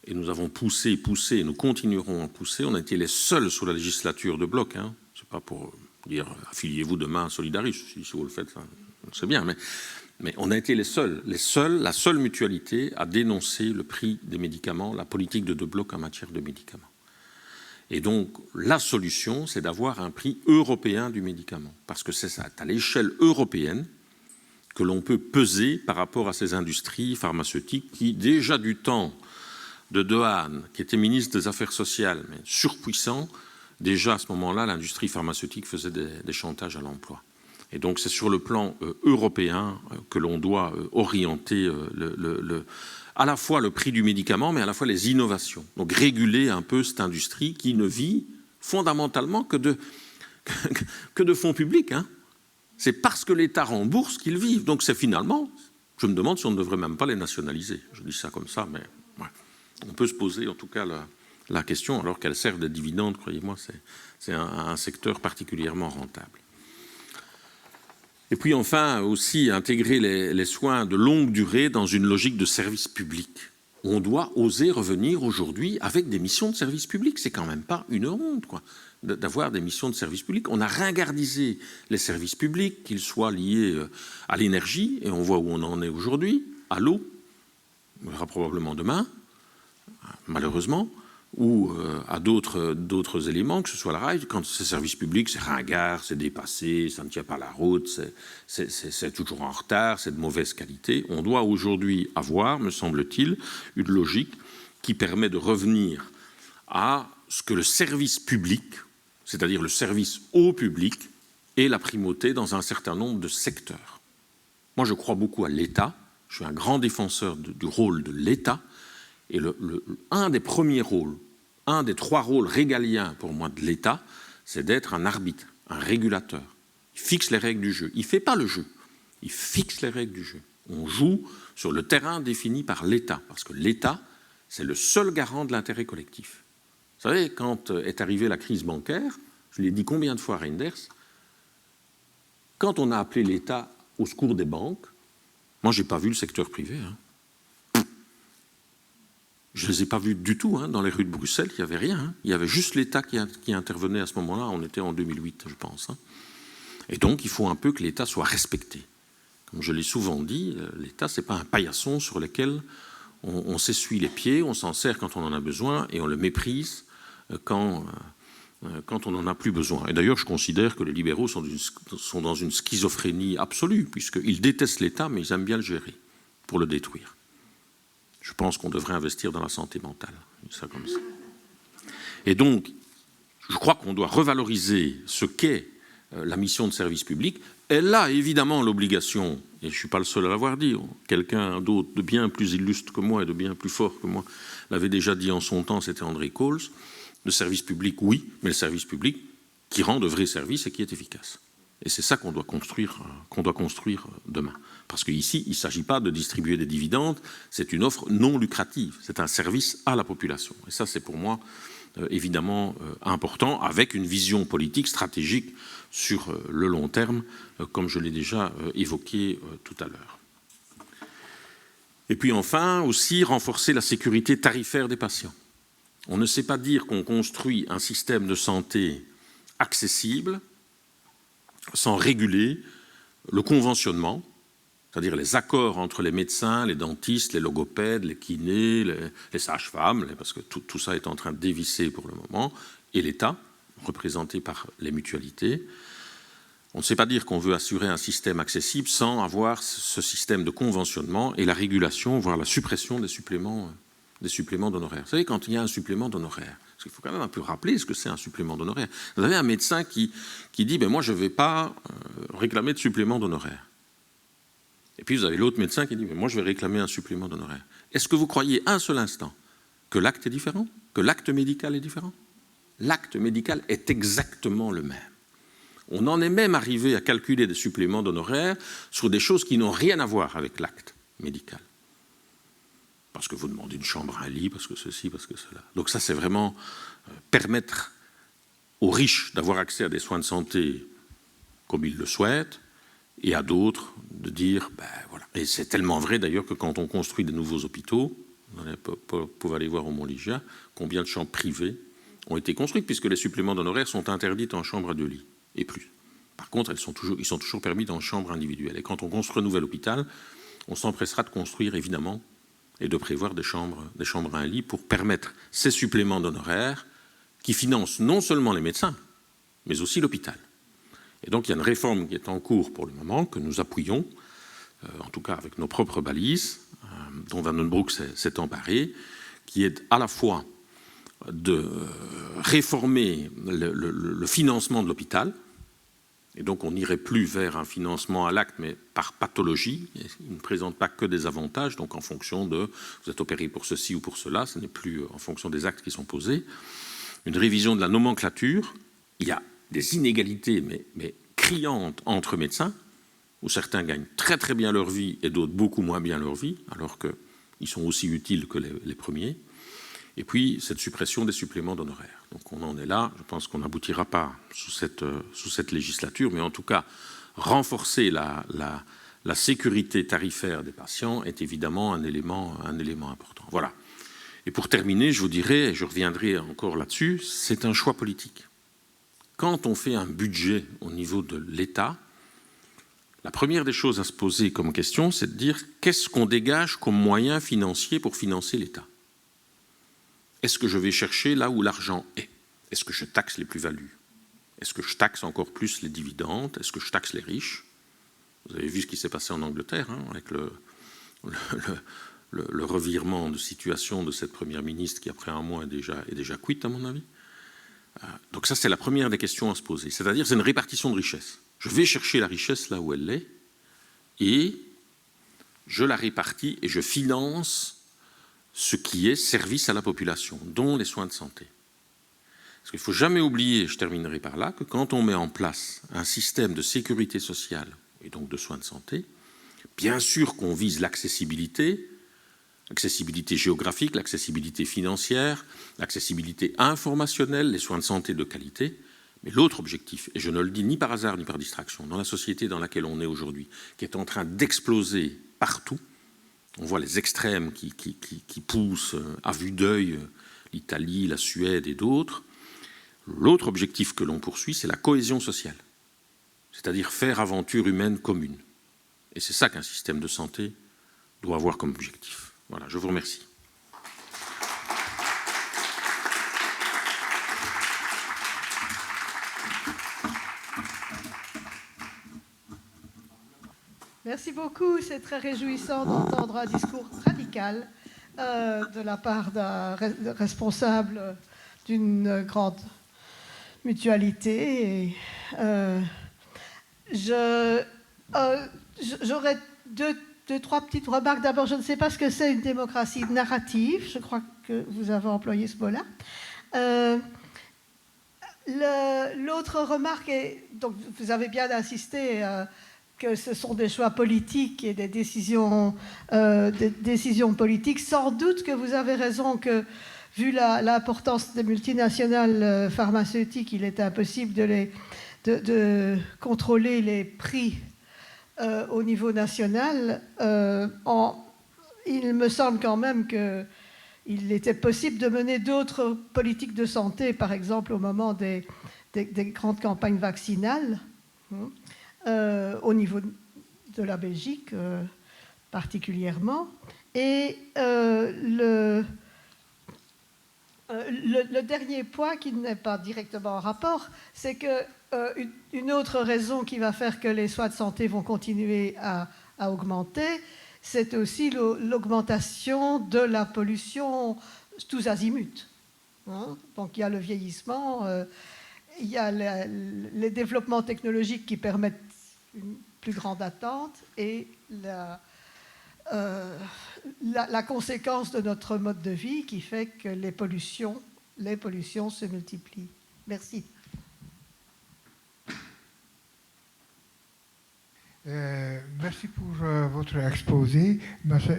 et nous avons poussé, et nous continuerons à pousser. On a été les seuls sous la législature de Bloc. Hein. Ce n'est pas pour dire affiliez-vous demain à Solidaris, si vous le faites, c'est bien, mais on a été la seule mutualité à dénoncer le prix des médicaments, la politique de Bloc en matière de médicaments. Et donc, la solution, c'est d'avoir un prix européen du médicament, parce que c'est à l'échelle européenne que l'on peut peser par rapport à ces industries pharmaceutiques qui, déjà du temps de Dehaene, qui était ministre des Affaires sociales, mais surpuissant, déjà à ce moment-là, l'industrie pharmaceutique faisait des chantages à l'emploi. Et donc c'est sur le plan européen que l'on doit orienter à la fois le prix du médicament, mais à la fois les innovations. Donc réguler un peu cette industrie qui ne vit fondamentalement que de fonds publics. Hein. C'est parce que l'État rembourse qu'ils vivent. Donc c'est finalement, je me demande si on ne devrait même pas les nationaliser. Je dis ça comme ça, mais ouais. On peut se poser en tout cas la question, alors qu'elle sert des dividendes, croyez-moi, c'est un secteur particulièrement rentable. Et puis enfin, aussi intégrer les soins de longue durée dans une logique de service public. On doit oser revenir aujourd'hui avec des missions de service public. C'est quand même pas une honte, quoi, d'avoir des missions de service public. On a ringardisé les services publics, qu'ils soient liés à l'énergie, et on voit où on en est aujourd'hui, à l'eau, on verra probablement demain, malheureusement, ou à d'autres éléments, que ce soit la rail. Quand c'est service public, c'est ringard, c'est dépassé, ça ne tient pas la route, c'est toujours en retard, c'est de mauvaise qualité. On doit aujourd'hui avoir, me semble-t-il, une logique qui permet de revenir à ce que le service public, c'est-à-dire le service au public, ait la primauté dans un certain nombre de secteurs. Moi, je crois beaucoup à l'État. Je suis un grand défenseur du rôle de l'État. Et un des premiers rôles, un des 3 rôles régaliens pour moi de l'État, c'est d'être un arbitre, un régulateur. Il fixe les règles du jeu. Il ne fait pas le jeu, il fixe les règles du jeu. On joue sur le terrain défini par l'État, parce que l'État, c'est le seul garant de l'intérêt collectif. Vous savez, quand est arrivée la crise bancaire, je l'ai dit combien de fois à Reinders, quand on a appelé l'État au secours des banques, moi je n'ai pas vu le secteur privé, hein. Je ne les ai pas vus du tout. Hein. Dans les rues de Bruxelles, il n'y avait rien. Hein. Il y avait juste l'État qui intervenait à ce moment-là. On était en 2008, je pense. Hein. Et donc, il faut un peu que l'État soit respecté. Comme je l'ai souvent dit, l'État, ce n'est pas un paillasson sur lequel on s'essuie les pieds, on s'en sert quand on en a besoin et on le méprise quand on n'en a plus besoin. Et d'ailleurs, je considère que les libéraux sont dans une schizophrénie absolue, puisqu'ils détestent l'État, mais ils aiment bien le gérer pour le détruire. Je pense qu'on devrait investir dans la santé mentale, ça comme ça. Et donc, je crois qu'on doit revaloriser ce qu'est la mission de service public. Elle a évidemment l'obligation, et je ne suis pas le seul à l'avoir dit, quelqu'un d'autre de bien plus illustre que moi et de bien plus fort que moi l'avait déjà dit en son temps, c'était André Coles, le service public, oui, mais le service public qui rend de vrais services et qui est efficace. Et c'est ça qu'on doit construire demain. Parce qu'ici, il ne s'agit pas de distribuer des dividendes, c'est une offre non lucrative, c'est un service à la population. Et ça, c'est pour moi évidemment important, avec une vision politique stratégique sur le long terme, comme je l'ai déjà évoqué tout à l'heure. Et puis enfin, aussi renforcer la sécurité tarifaire des patients. On ne sait pas dire qu'on construit un système de santé accessible sans réguler le conventionnement, c'est-à-dire les accords entre les médecins, les dentistes, les logopèdes, les kinés, les sages-femmes, parce que tout ça est en train de dévisser pour le moment, et l'État, représenté par les mutualités. On ne sait pas dire qu'on veut assurer un système accessible sans avoir ce système de conventionnement et la régulation, voire la suppression des suppléments d'honoraires. Vous savez, quand il y a un supplément d'honoraires, parce qu'il faut quand même un peu rappeler ce que c'est un supplément d'honoraires. Vous avez un médecin qui dit « moi, je ne vais pas réclamer de supplément d'honoraires ». Et puis vous avez l'autre médecin qui dit « moi, je vais réclamer un supplément d'honoraires ». Est-ce que vous croyez un seul instant que l'acte est différent, que l'acte médical est différent? L'acte médical est exactement le même. On en est même arrivé à calculer des suppléments d'honoraires sur des choses qui n'ont rien à voir avec l'acte médical. Parce que vous demandez une chambre, un lit, parce que ceci, parce que cela. Donc ça, c'est vraiment permettre aux riches d'avoir accès à des soins de santé comme ils le souhaitent, et à d'autres de dire, ben voilà. Et c'est tellement vrai d'ailleurs que quand on construit de nouveaux hôpitaux, vous pouvez aller voir au Mont-Ligia, combien de chambres privées ont été construites, puisque les suppléments d'honoraires sont interdits en chambre à 2 lits, et plus. Par contre, ils sont toujours permis dans chambre individuelle. Et quand on construit un nouvel hôpital, on s'empressera de construire, évidemment, et de prévoir des chambres à 1 lit pour permettre ces suppléments d'honoraires qui financent non seulement les médecins, mais aussi l'hôpital. Et donc, il y a une réforme qui est en cours pour le moment, que nous appuyons, en tout cas avec nos propres balises, dont Van den Broek s'est emparé, qui est à la fois de réformer le financement de l'hôpital, et donc on n'irait plus vers un financement à l'acte, mais par pathologie. Il ne présente pas que des avantages, donc en fonction de vous êtes opéré pour ceci ou pour cela, ce n'est plus en fonction des actes qui sont posés. Une révision de la nomenclature. Il y a des inégalités, mais criantes entre médecins, où certains gagnent très très bien leur vie et d'autres beaucoup moins bien leur vie, alors qu'ils sont aussi utiles que les premiers. Et puis, cette suppression des suppléments d'honoraires. Donc on en est là. Je pense qu'on n'aboutira pas sous cette législature, mais en tout cas, renforcer la sécurité tarifaire des patients est évidemment un élément important. Voilà. Et pour terminer, je vous dirai, et je reviendrai encore là-dessus, c'est un choix politique. Quand on fait un budget au niveau de l'État, la première des choses à se poser comme question, c'est de dire qu'est-ce qu'on dégage comme moyen financier pour financer l'État ? Est-ce que je vais chercher là où l'argent est ? Est-ce que je taxe les plus-values ? Est-ce que je taxe encore plus les dividendes ? Est-ce que je taxe les riches ? Vous avez vu ce qui s'est passé en Angleterre, avec le revirement de situation de cette première ministre qui, après un mois, est déjà quitte, à mon avis. Donc ça, c'est la première des questions à se poser. C'est-à-dire, c'est une répartition de richesse. Je vais chercher la richesse là où elle est et je la répartis et je finance ce qui est service à la population, dont les soins de santé. Parce qu'il ne faut jamais oublier, je terminerai par là, que quand on met en place un système de sécurité sociale et donc de soins de santé, bien sûr qu'on vise l'accessibilité géographique, l'accessibilité financière, l'accessibilité informationnelle, les soins de santé de qualité, mais l'autre objectif, et je ne le dis ni par hasard ni par distraction, dans la société dans laquelle on est aujourd'hui, qui est en train d'exploser partout, on voit les extrêmes qui poussent à vue d'œil, l'Italie, la Suède et d'autres. L'autre objectif que l'on poursuit, c'est la cohésion sociale, c'est-à-dire faire aventure humaine commune. Et c'est ça qu'un système de santé doit avoir comme objectif. Voilà, je vous remercie. Merci beaucoup. C'est très réjouissant d'entendre un discours radical de la part d'un responsable d'une grande mutualité. J'aurais deux, trois petites remarques. D'abord, je ne sais pas ce que c'est une démocratie narrative. Je crois que vous avez employé ce mot-là. L'autre remarque est, donc vous avez bien insisté que ce sont des choix politiques et des décisions politiques. Sans doute que vous avez raison que, vu l'importance des multinationales pharmaceutiques, il est impossible de contrôler les prix au niveau national. Il me semble quand même qu'il était possible de mener d'autres politiques de santé, par exemple au moment des grandes campagnes vaccinales, au niveau de la Belgique particulièrement. Et le dernier point, qui n'est pas directement en rapport, c'est qu'une autre raison qui va faire que les soins de santé vont continuer à augmenter, c'est aussi l'augmentation de la pollution tous azimuts. Donc il y a le vieillissement, il y a les développements technologiques qui permettent une plus grande attente et la conséquence de notre mode de vie qui fait que les pollutions se multiplient. Merci. Merci pour votre exposé.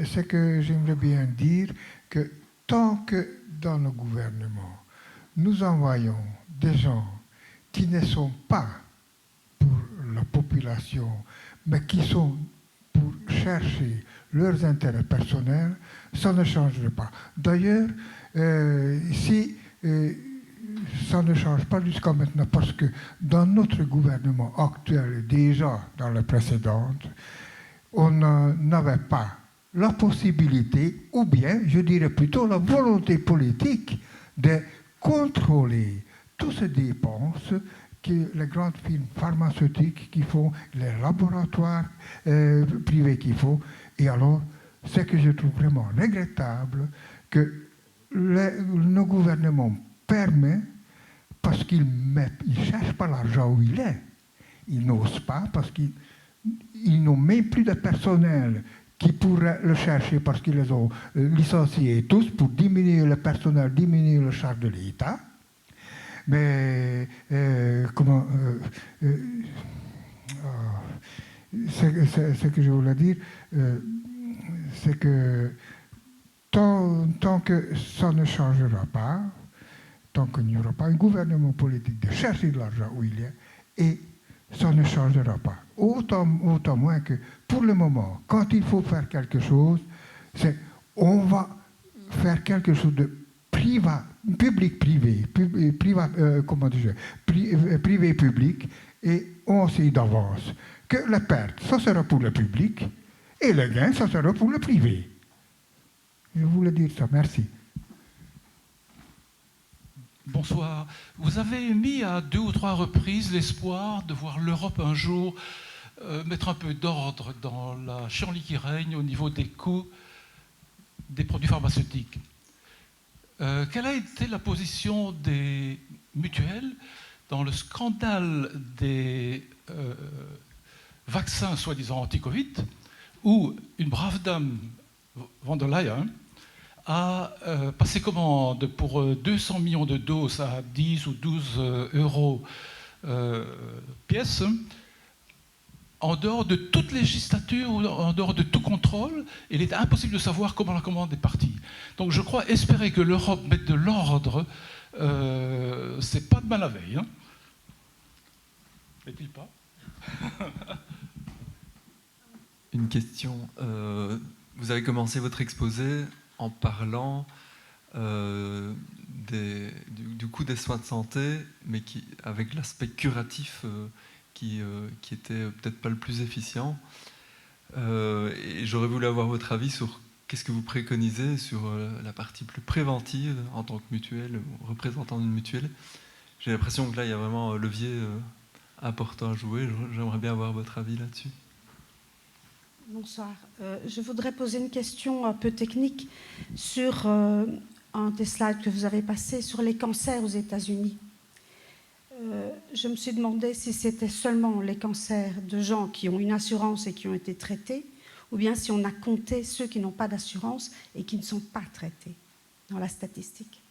C'est que j'aimerais bien dire que tant que dans le gouvernement, nous envoyons des gens qui ne sont pas pour la population, mais qui sont pour chercher leurs intérêts personnels, ça ne changerait pas. D'ailleurs, si ça ne change pas jusqu'à maintenant, parce que dans notre gouvernement actuel, déjà dans la précédente, on n'avait pas la possibilité, ou bien, je dirais plutôt la volonté politique de contrôler toutes ces dépenses que les grandes firmes pharmaceutiques qui font, les laboratoires privés qui font. Et alors, ce que je trouve vraiment regrettable, que nos gouvernements permettent, parce qu'ils ne cherchent pas l'argent où il est. Ils n'osent pas, parce qu'ils n'ont même plus de personnel qui pourraient le chercher, parce qu'ils les ont licenciés tous pour diminuer le personnel, diminuer le charge de l'État. Mais ce que je voulais dire, c'est que tant que ça ne changera pas, tant qu'il n'y aura pas un gouvernement politique de chercher de l'argent où il est, et ça ne changera pas. Autant moins que pour le moment, quand il faut faire quelque chose, c'est on va faire quelque chose de public-privé, privé-public, et on sait d'avance que la perte, ça sera pour le public, et le gain, ça sera pour le privé. Je voulais dire ça, merci. Bonsoir. Vous avez émis à 2 ou 3 reprises l'espoir de voir l'Europe un jour mettre un peu d'ordre dans la chienlit qui règne au niveau des coûts des produits pharmaceutiques. Quelle a été la position des mutuelles dans le scandale des vaccins soi-disant anti-Covid, où une brave dame, von der Leyen, a passé commande pour 200 millions de doses à 10 ou 12 euros pièce, en dehors de toute législature, en dehors de tout contrôle. Il est impossible de savoir comment la commande est partie. Donc je crois espérer que l'Europe mette de l'ordre, c'est pas demain la veille. Hein. N'est-il pas? Une question. Vous avez commencé votre exposé en parlant du coût des soins de santé, mais avec l'aspect curatif qui était peut-être pas le plus efficient. Et j'aurais voulu avoir votre avis sur qu'est-ce que vous préconisez sur la partie plus préventive en tant que mutuelle, représentant d'une mutuelle. J'ai l'impression que là, il y a vraiment un levier important à jouer. J'aimerais bien avoir votre avis là-dessus. Bonsoir. Je voudrais poser une question un peu technique sur un des slides que vous avez passé sur les cancers aux États-Unis. Je me suis demandé si c'était seulement les cancers de gens qui ont une assurance et qui ont été traités, ou bien si on a compté ceux qui n'ont pas d'assurance et qui ne sont pas traités dans la statistique.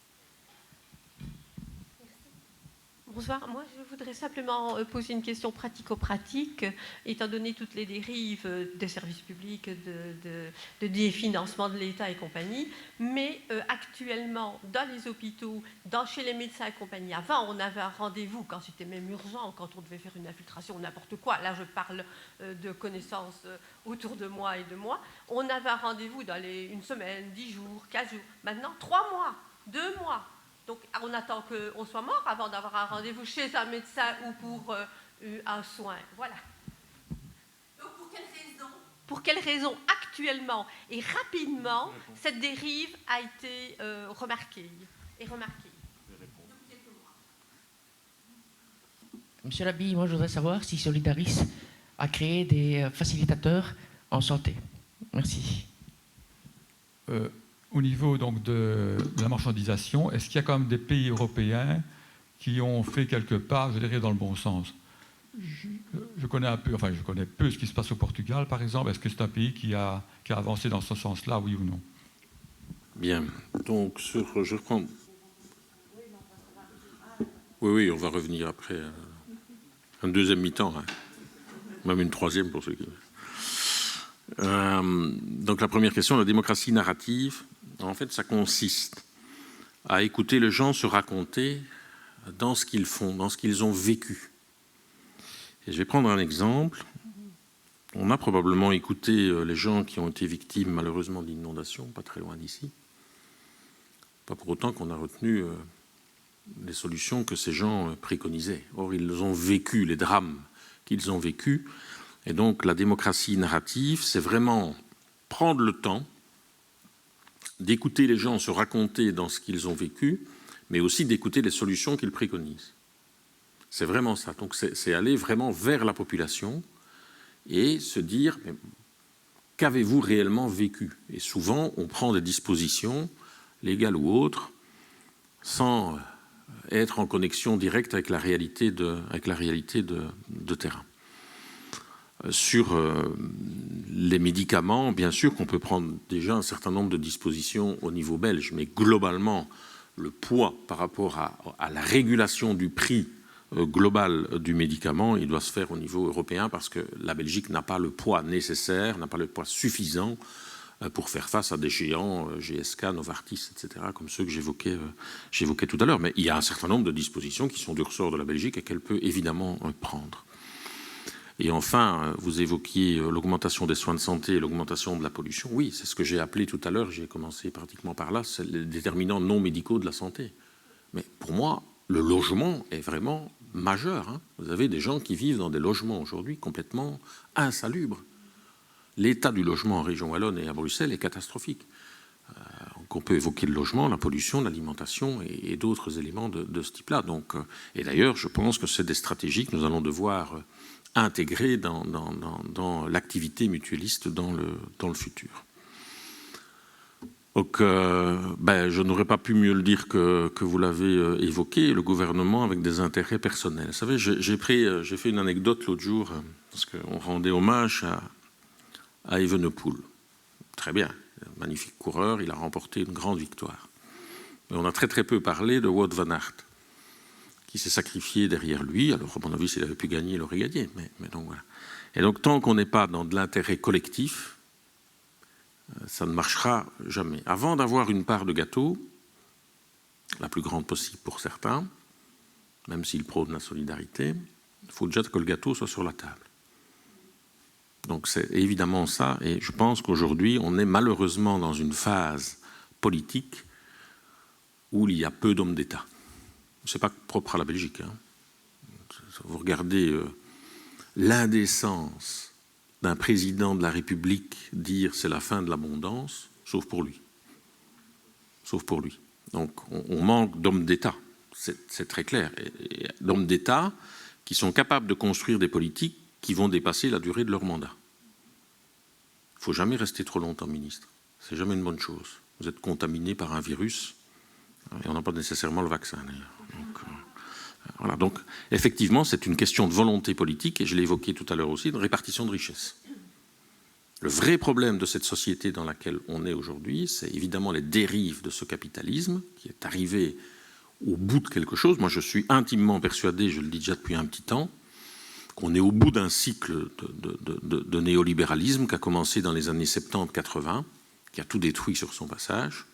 Bonsoir, moi je voudrais simplement poser une question pratico-pratique, étant donné toutes les dérives des services publics, de définancement de l'État et compagnie, mais actuellement dans les hôpitaux, chez les médecins et compagnie, avant on avait un rendez-vous quand c'était même urgent, quand on devait faire une infiltration, n'importe quoi, là je parle de connaissances autour de moi et de moi, on avait un rendez-vous dans une semaine, 10 jours, 15 jours, maintenant 3 mois, 2 mois. Donc, on attend qu'on soit mort avant d'avoir un rendez-vous chez un médecin ou pour un soin. Voilà. Donc, pour quelles raisons, actuellement et rapidement, cette dérive a été remarquée et remarquée? Monsieur Labi, moi, je voudrais savoir si Solidaris a créé des facilitateurs en santé. Merci. Au niveau donc de la marchandisation, est-ce qu'il y a quand même des pays européens qui ont fait quelque part, je dirais, dans le bon sens? Je connais un peu, enfin je connais peu ce qui se passe au Portugal, par exemple. Est-ce que c'est un pays qui a avancé dans ce sens-là, oui ou non? Bien. Donc, je reprends. Oui, on va revenir après. Un deuxième mi-temps, hein. Même une troisième pour ceux qui veulent. Donc, la première question, la démocratie narrative. En fait, ça consiste à écouter les gens se raconter dans ce qu'ils font, dans ce qu'ils ont vécu. Et je vais prendre un exemple. On a probablement écouté les gens qui ont été victimes malheureusement d'inondations, pas très loin d'ici. Pas pour autant qu'on a retenu les solutions que ces gens préconisaient. Or, ils ont vécu les drames qu'ils ont vécus. Et donc, la démocratie narrative, c'est vraiment prendre le temps d'écouter les gens se raconter dans ce qu'ils ont vécu, mais aussi d'écouter les solutions qu'ils préconisent. C'est vraiment ça. Donc, c'est aller vraiment vers la population et se dire, qu'avez-vous réellement vécu? Et souvent, on prend des dispositions, légales ou autres, sans être en connexion directe avec la réalité de terrain. Sur les médicaments, bien sûr qu'on peut prendre déjà un certain nombre de dispositions au niveau belge, mais globalement, le poids par rapport à la régulation du prix global du médicament, il doit se faire au niveau européen parce que la Belgique n'a pas le poids nécessaire, n'a pas le poids suffisant pour faire face à des géants GSK, Novartis, etc., comme ceux que j'évoquais tout à l'heure. Mais il y a un certain nombre de dispositions qui sont du ressort de la Belgique et qu'elle peut évidemment prendre. Et enfin, vous évoquiez l'augmentation des soins de santé et l'augmentation de la pollution. Oui, c'est ce que j'ai appelé tout à l'heure, j'ai commencé pratiquement par là, c'est les déterminants non médicaux de la santé. Mais pour moi, le logement est vraiment majeur. Hein. Vous avez des gens qui vivent dans des logements aujourd'hui complètement insalubres. L'état du logement en région wallonne et à Bruxelles est catastrophique. On peut évoquer le logement, la pollution, l'alimentation et d'autres éléments de ce type-là. Donc, et d'ailleurs, je pense que c'est des stratégies que nous allons devoir intégrer dans l'activité mutualiste dans le futur. Donc, je n'aurais pas pu mieux le dire que vous l'avez évoqué, le gouvernement avec des intérêts personnels. Vous savez, j'ai fait une anecdote l'autre jour, parce qu'on rendait hommage à Evenepoel. Très bien, magnifique coureur, il a remporté une grande victoire. Mais on a très très peu parlé de Wout van Aert, qui s'est sacrifié derrière lui. Alors, à mon avis, s'il avait pu gagner, il aurait gagné. Mais donc, voilà. Et donc, tant qu'on n'est pas dans de l'intérêt collectif, ça ne marchera jamais. Avant d'avoir une part de gâteau, la plus grande possible pour certains, même s'ils prônent la solidarité, il faut déjà que le gâteau soit sur la table. Donc c'est évidemment ça, et je pense qu'aujourd'hui, on est malheureusement dans une phase politique où il y a peu d'hommes d'État. Ce n'est pas propre à la Belgique. Hein. Vous regardez l'indécence d'un président de la République dire c'est la fin de l'abondance, sauf pour lui. Sauf pour lui. Donc on manque d'hommes d'État, c'est très clair. Et d'hommes d'État qui sont capables de construire des politiques qui vont dépasser la durée de leur mandat. Il ne faut jamais rester trop longtemps ministre. C'est jamais une bonne chose. Vous êtes contaminé par un virus et on n'a pas nécessairement le vaccin d'ailleurs. Voilà, donc effectivement, c'est une question de volonté politique, et je l'ai évoqué tout à l'heure aussi, de répartition de richesses. Le vrai problème de cette société dans laquelle on est aujourd'hui, c'est évidemment les dérives de ce capitalisme qui est arrivé au bout de quelque chose. Moi, je suis intimement persuadé, je le dis déjà depuis un petit temps, qu'on est au bout d'un cycle de néolibéralisme qui a commencé dans les années 70-80, qui a tout détruit sur son passage,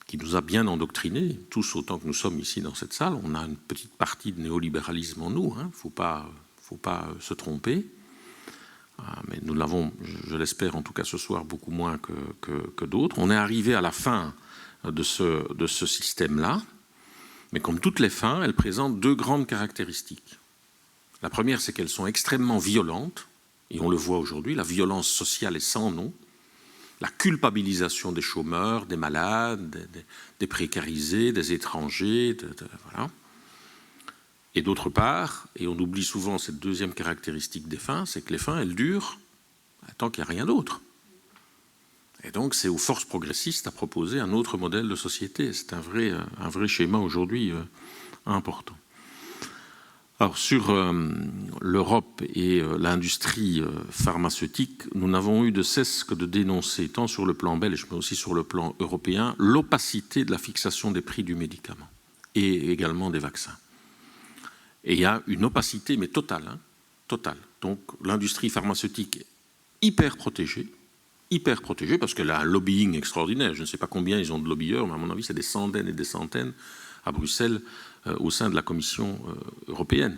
qui nous a bien endoctrinés, tous autant que nous sommes ici dans cette salle. On a une petite partie de néolibéralisme en nous, hein, faut pas se tromper. Mais nous l'avons, je l'espère en tout cas ce soir, beaucoup moins que d'autres. On est arrivé à la fin de ce système-là, mais comme toutes les fins, elles présentent deux grandes caractéristiques. La première, c'est qu'elles sont extrêmement violentes, et on le voit aujourd'hui, la violence sociale est sans nom. La culpabilisation des chômeurs, des malades, des précarisés, des étrangers, voilà. Et d'autre part, et on oublie souvent cette deuxième caractéristique des fins, c'est que les fins, elles durent tant qu'il n'y a rien d'autre. Et donc, c'est aux forces progressistes à proposer un autre modèle de société. C'est un vrai schéma aujourd'hui important. Alors, sur l'Europe et l'industrie pharmaceutique, nous n'avons eu de cesse que de dénoncer, tant sur le plan belge, mais aussi sur le plan européen, l'opacité de la fixation des prix du médicament et également des vaccins. Et il y a une opacité, mais totale, hein, totale. Donc, l'industrie pharmaceutique est hyper protégée parce qu'elle a un lobbying extraordinaire. Je ne sais pas combien ils ont de lobbyeurs, mais à mon avis, c'est des centaines et des centaines à Bruxelles, au sein de la Commission européenne.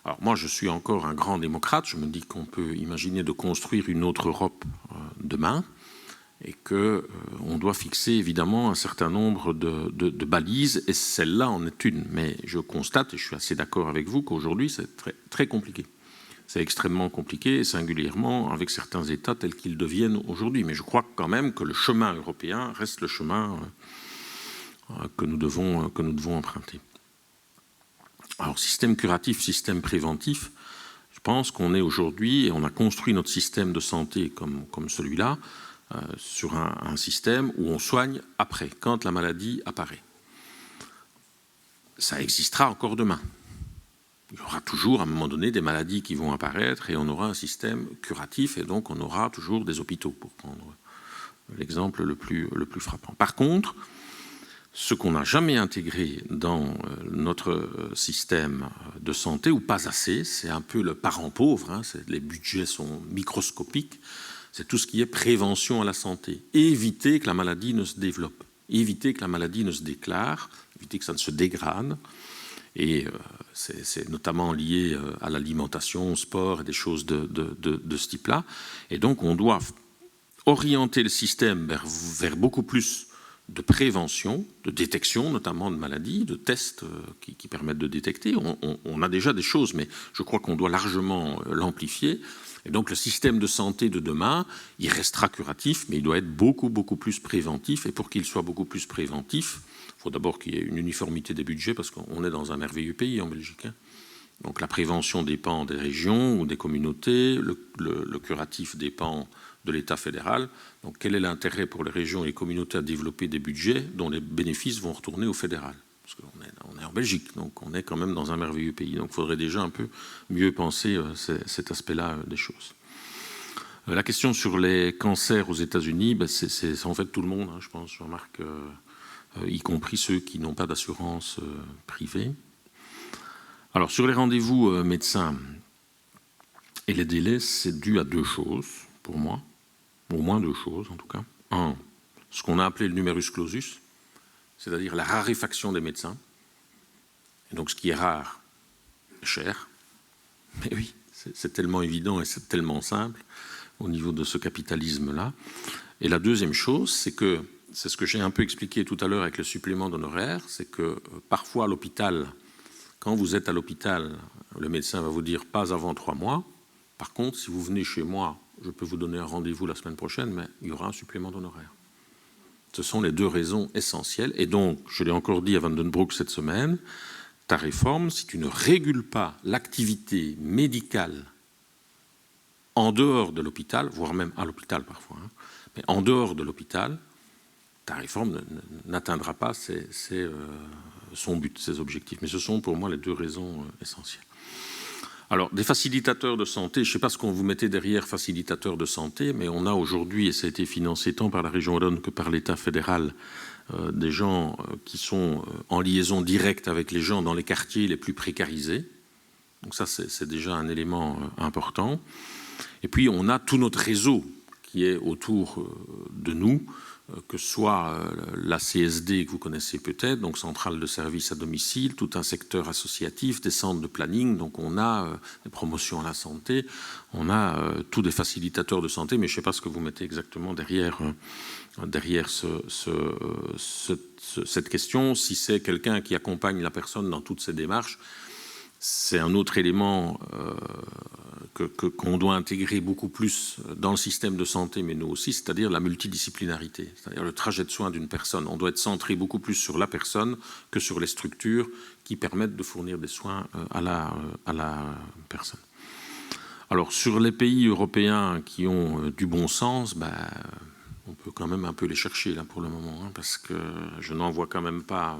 Alors moi, je suis encore un grand démocrate. Je me dis qu'on peut imaginer de construire une autre Europe demain et qu'on doit fixer évidemment un certain nombre de balises, et celle-là en est une. Mais je constate, et je suis assez d'accord avec vous, qu'aujourd'hui, c'est très, très compliqué. C'est extrêmement compliqué, singulièrement avec certains États tels qu'ils deviennent aujourd'hui. Mais je crois quand même que le chemin européen reste le chemin que nous devons emprunter. Alors, système curatif, système préventif, je pense qu'on est aujourd'hui, et on a construit notre système de santé comme celui-là, sur un système où on soigne après, quand la maladie apparaît. Ça existera encore demain. Il y aura toujours, à un moment donné, des maladies qui vont apparaître et on aura un système curatif et donc on aura toujours des hôpitaux, pour prendre l'exemple le plus frappant. Par contre, ce qu'on n'a jamais intégré dans notre système de santé, ou pas assez, c'est un peu le parent pauvre, hein, les budgets sont microscopiques, c'est tout ce qui est prévention à la santé. Éviter que la maladie ne se développe, éviter que la maladie ne se déclare, éviter que ça ne se dégrade. Et c'est notamment lié à l'alimentation, au sport et des choses de ce type-là. Et donc on doit orienter le système vers beaucoup plus de prévention, de détection notamment de maladies, de tests qui permettent de détecter. On a déjà des choses, mais je crois qu'on doit largement l'amplifier. Et donc le système de santé de demain, il restera curatif, mais il doit être beaucoup plus préventif. Et pour qu'il soit beaucoup plus préventif, il faut d'abord qu'il y ait une uniformité des budgets, parce qu'on est dans un merveilleux pays en Belgique. Hein. Donc la prévention dépend des régions ou des communautés, le curatif dépend de l'État fédéral. Donc quel est l'intérêt pour les régions et les communautés à développer des budgets dont les bénéfices vont retourner au fédéral? Parce qu'on est en Belgique, donc on est quand même dans un merveilleux pays. Donc il faudrait déjà un peu mieux penser cet aspect-là des choses. La question sur les cancers aux États-Unis, c'est en fait tout le monde, hein, je pense, Jean-Marc, y compris ceux qui n'ont pas d'assurance privée. Alors sur les rendez-vous médecins et les délais, c'est dû à deux choses, pour moi, au moins deux choses en tout cas. Un, ce qu'on a appelé le numerus clausus, c'est-à-dire la raréfaction des médecins. Et donc ce qui est rare est cher. Mais oui, c'est tellement évident et c'est tellement simple au niveau de ce capitalisme-là. Et la deuxième chose, c'est ce que j'ai un peu expliqué tout à l'heure avec le supplément d'honoraires, c'est que parfois à l'hôpital, quand vous êtes à l'hôpital, le médecin va vous dire pas avant 3 mois. Par contre, si vous venez chez moi, je peux vous donner un rendez-vous la semaine prochaine, mais il y aura un supplément d'honoraires. Ce sont les deux raisons essentielles. Et donc, je l'ai encore dit à Van den Broek cette semaine, ta réforme, si tu ne régules pas l'activité médicale en dehors de l'hôpital, voire même à l'hôpital parfois, hein, mais en dehors de l'hôpital, ta réforme n'atteindra pas son but, ses objectifs. Mais ce sont pour moi les deux raisons essentielles. Alors, des facilitateurs de santé, je ne sais pas ce qu'on vous mettait derrière facilitateurs de santé, mais on a aujourd'hui, et ça a été financé tant par la région Wallonne que par l'État fédéral, des gens qui sont en liaison directe avec les gens dans les quartiers les plus précarisés. Donc ça, c'est déjà un élément important. Et puis, on a tout notre réseau qui est autour de nous, que ce soit la CSD que vous connaissez peut-être, donc centrale de services à domicile, tout un secteur associatif, des centres de planning, donc on a des promotions à la santé, on a tous des facilitateurs de santé, mais je ne sais pas ce que vous mettez exactement derrière cette question. Si c'est quelqu'un qui accompagne la personne dans toutes ses démarches, c'est un autre élément qu'on doit intégrer beaucoup plus dans le système de santé, mais nous aussi, c'est-à-dire la multidisciplinarité, c'est-à-dire le trajet de soins d'une personne. On doit être centré beaucoup plus sur la personne que sur les structures qui permettent de fournir des soins à la personne. Alors, sur les pays européens qui ont du bon sens, on peut quand même un peu les chercher là pour le moment, hein, parce que je n'en vois quand même pas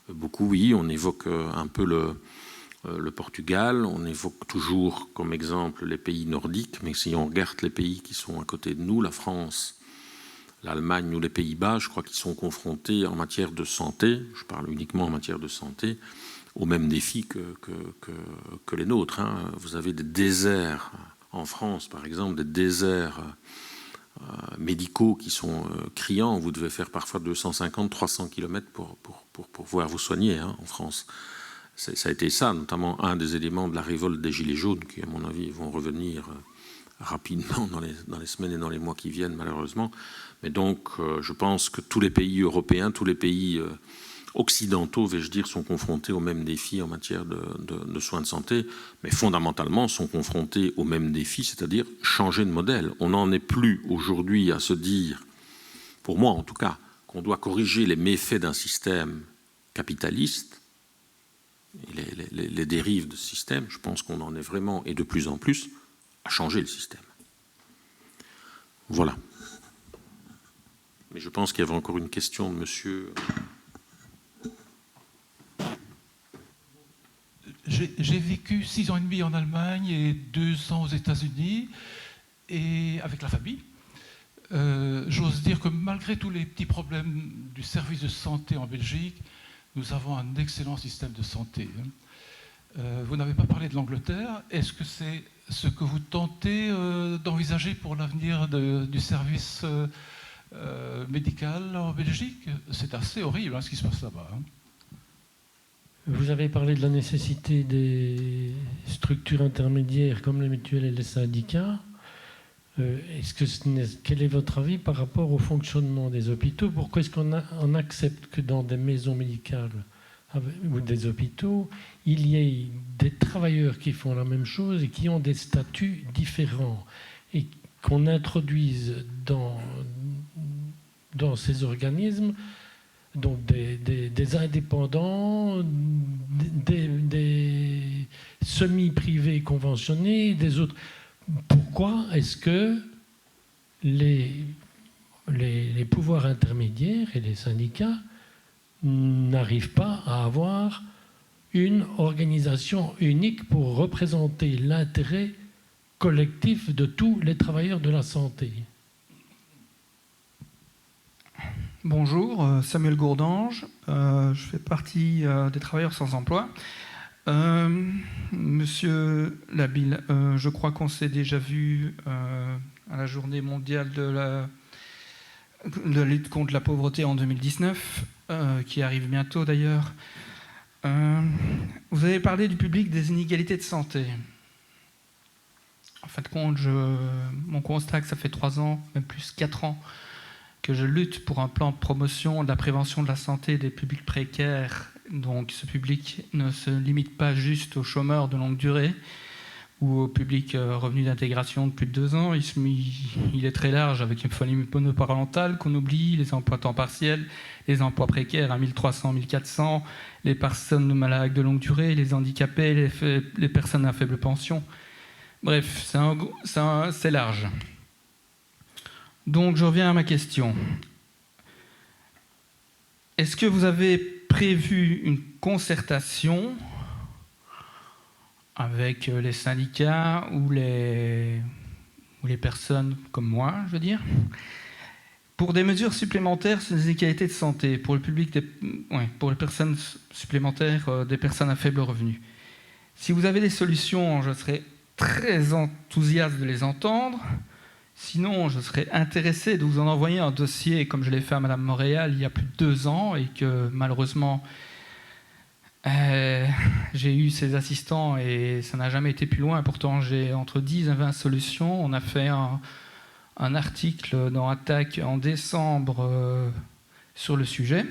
beaucoup. Oui, on évoque un peu le Portugal, on évoque toujours comme exemple les pays nordiques, mais si on regarde les pays qui sont à côté de nous, la France, l'Allemagne ou les Pays-Bas, je crois qu'ils sont confrontés en matière de santé, je parle uniquement en matière de santé, aux mêmes défis que les nôtres. Hein. Vous avez des déserts en France, par exemple, des déserts médicaux qui sont criants. Vous devez faire parfois 250-300 km pour pouvoir vous soigner, hein, en France. ça a été ça, notamment un des éléments de la révolte des Gilets jaunes, qui, à mon avis, vont revenir rapidement dans les semaines et dans les mois qui viennent, malheureusement. Mais donc, je pense que tous les pays européens, tous les pays occidentaux, vais-je dire, sont confrontés aux mêmes défis en matière de soins de santé, mais fondamentalement sont confrontés aux mêmes défis, c'est-à-dire changer de modèle. On n'en est plus aujourd'hui à se dire, pour moi en tout cas, qu'on doit corriger les méfaits d'un système capitaliste et les dérives de ce système. Je pense qu'on en est vraiment, et de plus en plus, à changer le système. Voilà. Mais je pense qu'il y avait encore une question de monsieur. J'ai vécu 6 ans et demi en Allemagne et 2 ans aux États-Unis, et avec la famille. J'ose dire que malgré tous les petits problèmes du service de santé en Belgique, nous avons un excellent système de santé. Vous n'avez pas parlé de l'Angleterre. Est-ce que c'est ce que vous tentez d'envisager pour l'avenir du service médical en Belgique? C'est assez horrible ce qui se passe là-bas. Vous avez parlé de la nécessité des structures intermédiaires comme les mutuelles et les syndicats. Quel est votre avis par rapport au fonctionnement des hôpitaux? Pourquoi est-ce qu'on accepte que dans des maisons médicales ou des hôpitaux, il y ait des travailleurs qui font la même chose et qui ont des statuts différents, et qu'on introduise dans ces organismes donc des indépendants, des semi-privés conventionnés, des autres? Pourquoi est-ce que les pouvoirs intermédiaires et les syndicats n'arrivent pas à avoir une organisation unique pour représenter l'intérêt collectif de tous les travailleurs de la santé? Bonjour, Samuel Gourdange, je fais partie des travailleurs sans emploi. Monsieur Labille, je crois qu'on s'est déjà vu à la journée mondiale de la lutte contre la pauvreté en 2019, qui arrive bientôt d'ailleurs. Vous avez parlé du public des inégalités de santé. En fin de compte, mon constat, que ça fait 3 ans, même plus 4 ans, que je lutte pour un plan de promotion de la prévention de la santé des publics précaires. Donc ce public ne se limite pas juste aux chômeurs de longue durée ou au public revenu d'intégration de plus de 2 ans. Il est très large, avec une famille monoparentale qu'on oublie, les emplois temps partiel, les emplois précaires à 1300, 1400, les personnes malades de longue durée, les handicapés, les personnes à faible pension. Bref, c'est large. Donc je reviens à ma question. Est-ce que vous avez prévu une concertation avec les syndicats ou les personnes comme moi, je veux dire, pour des mesures supplémentaires sur les inégalités de santé, pour le public, pour les personnes supplémentaires, des personnes à faible revenu? Si vous avez des solutions, je serais très enthousiaste de les entendre. Sinon, je serais intéressé de vous en envoyer un dossier, comme je l'ai fait à Madame Montréal il y a plus de 2 ans, et que malheureusement, j'ai eu ses assistants et ça n'a jamais été plus loin. Pourtant, j'ai entre 10 et 20 solutions. On a fait un article dans Attaque en décembre sur le sujet,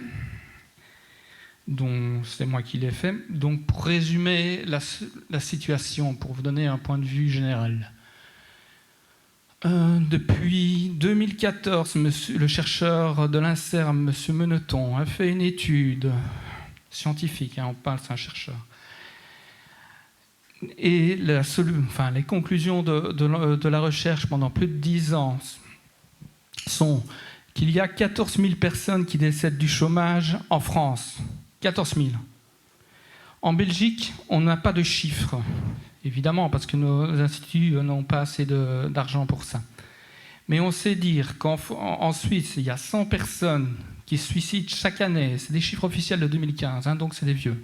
dont c'est moi qui l'ai fait. Donc, pour résumer la situation, pour vous donner un point de vue général. Depuis 2014, le chercheur de l'INSERM, M. Meneton, a fait une étude scientifique, on parle, c'est un chercheur. Et les conclusions de la recherche pendant plus de 10 ans sont qu'il y a 14 000 personnes qui décèdent du chômage en France. 14 000. En Belgique, on n'a pas de chiffres. Évidemment, parce que nos instituts n'ont pas assez d'argent pour ça. Mais on sait dire qu'en Suisse, il y a 100 personnes qui se suicident chaque année. C'est des chiffres officiels de 2015, donc c'est des vieux.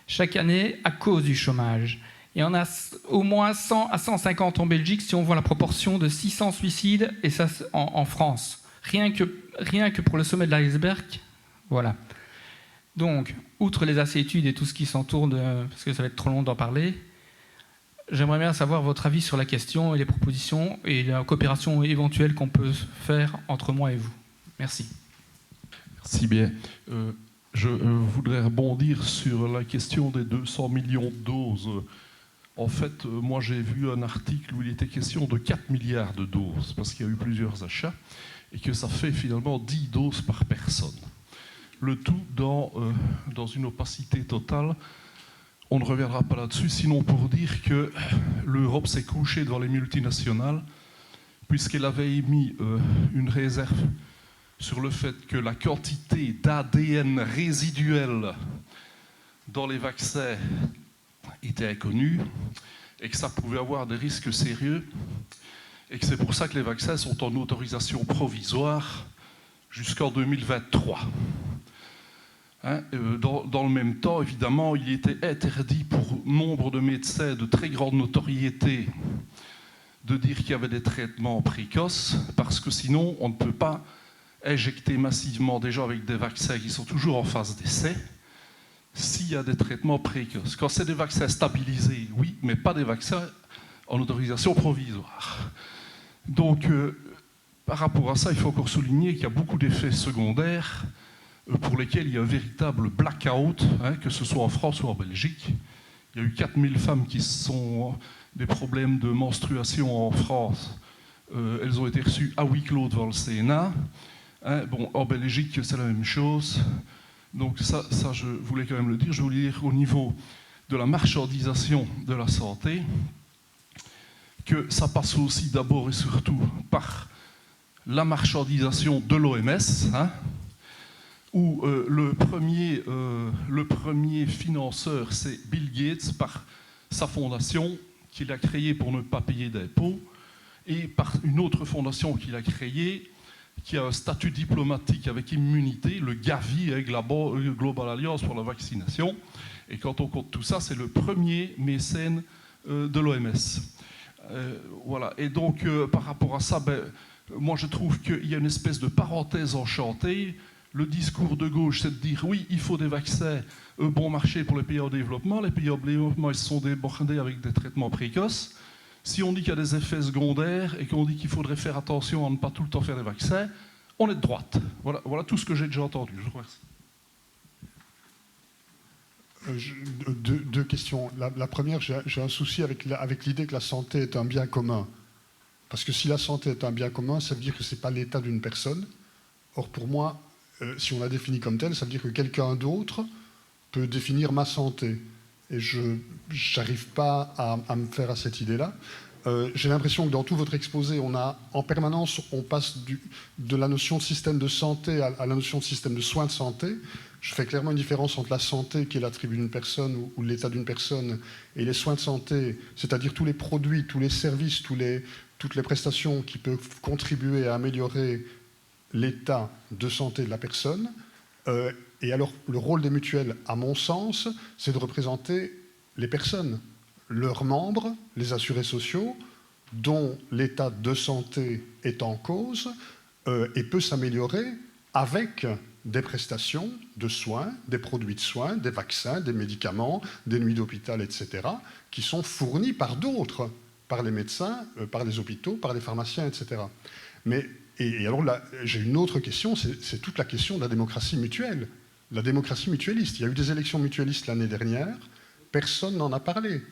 Chaque année, à cause du chômage. Il y en a au moins 100 à 150 en Belgique, si on voit la proportion de 600 suicides, et ça en France. Rien que pour le sommet de l'iceberg, voilà. Donc, outre les assétudes et tout ce qui s'entoure, parce que ça va être trop long d'en parler, j'aimerais bien savoir votre avis sur la question et les propositions et la coopération éventuelle qu'on peut faire entre moi et vous. Merci. Merci bien. Je voudrais rebondir sur la question des 200 millions de doses. En fait, moi j'ai vu un article où il était question de 4 milliards de doses, parce qu'il y a eu plusieurs achats, et que ça fait finalement 10 doses par personne. Le tout dans une opacité totale. On ne reviendra pas là-dessus, sinon pour dire que l'Europe s'est couchée devant les multinationales, puisqu'elle avait émis une réserve sur le fait que la quantité d'ADN résiduel dans les vaccins était inconnue et que ça pouvait avoir des risques sérieux et que c'est pour ça que les vaccins sont en autorisation provisoire jusqu'en 2023. Dans le même temps, évidemment, il était interdit pour nombre de médecins de très grande notoriété de dire qu'il y avait des traitements précoces, parce que sinon, on ne peut pas injecter massivement des gens avec des vaccins qui sont toujours en phase d'essai s'il y a des traitements précoces. Quand c'est des vaccins stabilisés, oui, mais pas des vaccins en autorisation provisoire. Donc, par rapport à ça, il faut encore souligner qu'il y a beaucoup d'effets secondaires pour lesquels il y a un véritable blackout, que ce soit en France ou en Belgique. Il y a eu 4000 femmes qui ont des problèmes de menstruation en France. Elles ont été reçues à huis clos devant le Sénat. En Belgique, c'est la même chose. Donc ça, je voulais quand même le dire. Je voulais dire au niveau de la marchandisation de la santé, que ça passe aussi d'abord et surtout par la marchandisation de l'OMS, où le premier financeur, c'est Bill Gates, par sa fondation qu'il a créée pour ne pas payer d'impôts, et par une autre fondation qu'il a créée, qui a un statut diplomatique avec immunité, le Gavi, avec la Global Alliance pour la vaccination. Et quand on compte tout ça, c'est le premier mécène de l'OMS. Voilà. Et donc, par rapport à ça, moi je trouve qu'il y a une espèce de parenthèse enchantée. Le discours de gauche, c'est de dire oui, il faut des vaccins bon marché pour les pays en développement. Les pays en développement, ils se sont débordés avec des traitements précoces. Si on dit qu'il y a des effets secondaires et qu'on dit qu'il faudrait faire attention à ne pas tout le temps faire des vaccins, on est de droite. Voilà tout ce que j'ai déjà entendu. Je vous remercie. Deux questions. La première, j'ai un souci avec l'idée que la santé est un bien commun. Parce que si la santé est un bien commun, ça veut dire que ce n'est pas l'état d'une personne. Or, pour moi, si on la définit comme telle, ça veut dire que quelqu'un d'autre peut définir ma santé. Et je n'arrive pas à me faire à cette idée-là. J'ai l'impression que dans tout votre exposé, en permanence, on passe de la notion de système de santé à la notion de système de soins de santé. Je fais clairement une différence entre la santé, qui est l'attribut d'une personne ou l'état d'une personne, et les soins de santé, c'est-à-dire tous les produits, tous les services, toutes les prestations qui peuvent contribuer à améliorer l'état de santé de la personne. Et alors, le rôle des mutuelles, à mon sens, c'est de représenter les personnes, leurs membres, les assurés sociaux, dont l'état de santé est en cause et peut s'améliorer avec des prestations de soins, des produits de soins, des vaccins, des médicaments, des nuits d'hôpital, etc., qui sont fournis par d'autres, par les médecins, par les hôpitaux, par les pharmaciens, etc. Et alors là, j'ai une autre question, c'est toute la question de la démocratie mutuelle. La démocratie mutualiste. Il y a eu des élections mutualistes l'année dernière, personne n'en a parlé.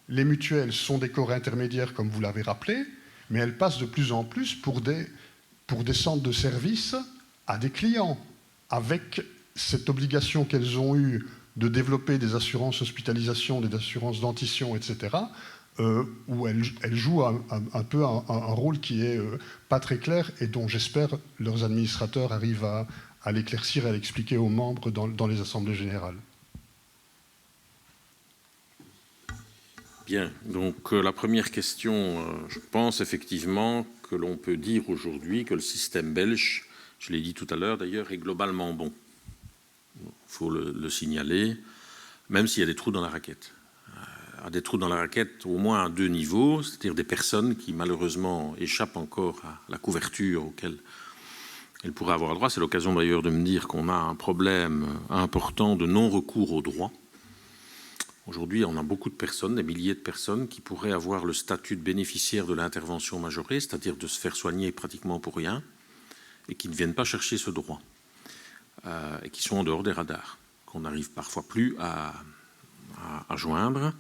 Les mutuelles sont des corps intermédiaires, comme vous l'avez rappelé, mais elles passent de plus en plus pour des centres de services à des clients, avec cette obligation qu'elles ont eue de développer des assurances hospitalisation, des assurances dentition, etc., où elles jouent un peu un rôle qui n'est pas très clair et dont j'espère leurs administrateurs arrivent à l'éclaircir et à l'expliquer aux membres dans les assemblées générales. Bien, donc la première question, je pense effectivement que l'on peut dire aujourd'hui que le système belge, je l'ai dit tout à l'heure d'ailleurs, est globalement bon. Il faut le signaler, même s'il y a des trous dans la raquette. Il y a des trous dans la raquette au moins à deux niveaux, c'est-à-dire des personnes qui malheureusement échappent encore à la couverture auquel elle pourrait avoir droit. C'est l'occasion d'ailleurs de me dire qu'on a un problème important de non-recours au droit. Aujourd'hui, on a beaucoup de personnes, des milliers de personnes, qui pourraient avoir le statut de bénéficiaire de l'intervention majorée, c'est-à-dire de se faire soigner pratiquement pour rien, et qui ne viennent pas chercher ce droit, et qui sont en dehors des radars, qu'on n'arrive parfois plus à joindre.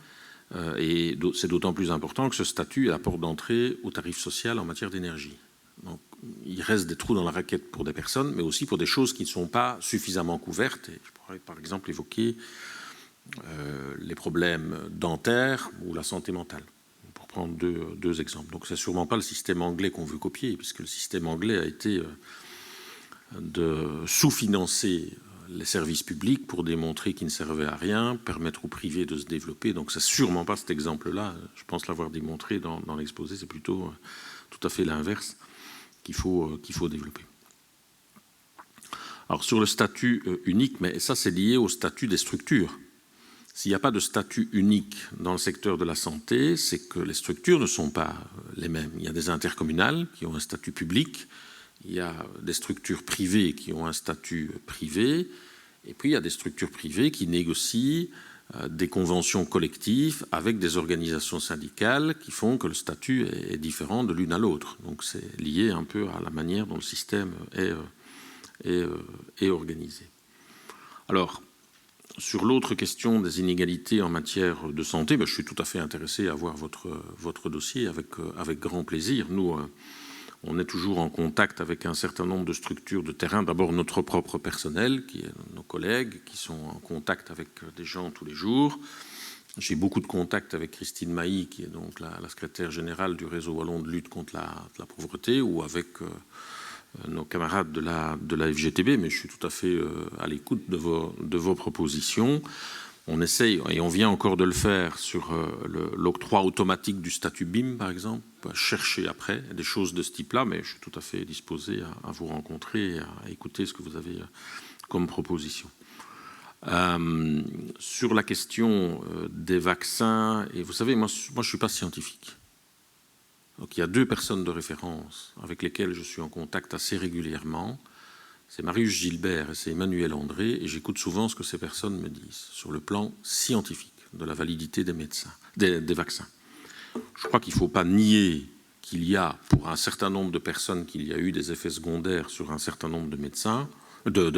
Et c'est d'autant plus important que ce statut est la porte d'entrée au tarif social en matière d'énergie. Donc, il reste des trous dans la raquette pour des personnes, mais aussi pour des choses qui ne sont pas suffisamment couvertes. Et je pourrais par exemple évoquer les problèmes dentaires ou la santé mentale, pour prendre deux exemples. Donc c'est sûrement pas le système anglais qu'on veut copier, puisque le système anglais a été de sous-financer les services publics pour démontrer qu'ils ne servaient à rien, permettre au privé de se développer. Donc c'est sûrement pas cet exemple-là. Je pense l'avoir démontré dans l'exposé. C'est plutôt tout à fait l'inverse qu'il faut développer. Alors sur le statut unique, mais ça c'est lié au statut des structures. S'il n'y a pas de statut unique dans le secteur de la santé, c'est que les structures ne sont pas les mêmes. Il y a des intercommunales qui ont un statut public, il y a des structures privées qui ont un statut privé, et puis il y a des structures privées qui négocient des conventions collectives avec des organisations syndicales qui font que le statut est différent de l'une à l'autre. Donc c'est lié un peu à la manière dont le système est organisé. Alors, sur l'autre question des inégalités en matière de santé, je suis tout à fait intéressé à voir votre dossier avec grand plaisir. Nous, on est toujours en contact avec un certain nombre de structures de terrain. D'abord notre propre personnel, qui est nos collègues, qui sont en contact avec des gens tous les jours. J'ai beaucoup de contacts avec Christine Mailly, qui est donc la secrétaire générale du réseau wallon de lutte contre la pauvreté, ou avec nos camarades de la FGTB, mais je suis tout à fait à l'écoute de vos propositions. On essaye, et on vient encore de le faire sur l'octroi automatique du statut BIM, par exemple, chercher après des choses de ce type-là, mais je suis tout à fait disposé à vous rencontrer et à écouter ce que vous avez comme proposition. Sur la question des vaccins, et vous savez, moi je ne suis pas scientifique. Donc il y a deux personnes de référence avec lesquelles je suis en contact assez régulièrement. C'est Marius Gilbert et c'est Emmanuel André, et j'écoute souvent ce que ces personnes me disent sur le plan scientifique de la validité des vaccins. Je crois qu'il ne faut pas nier qu'il y a, pour un certain nombre de personnes, qu'il y a eu des effets secondaires sur un certain nombre de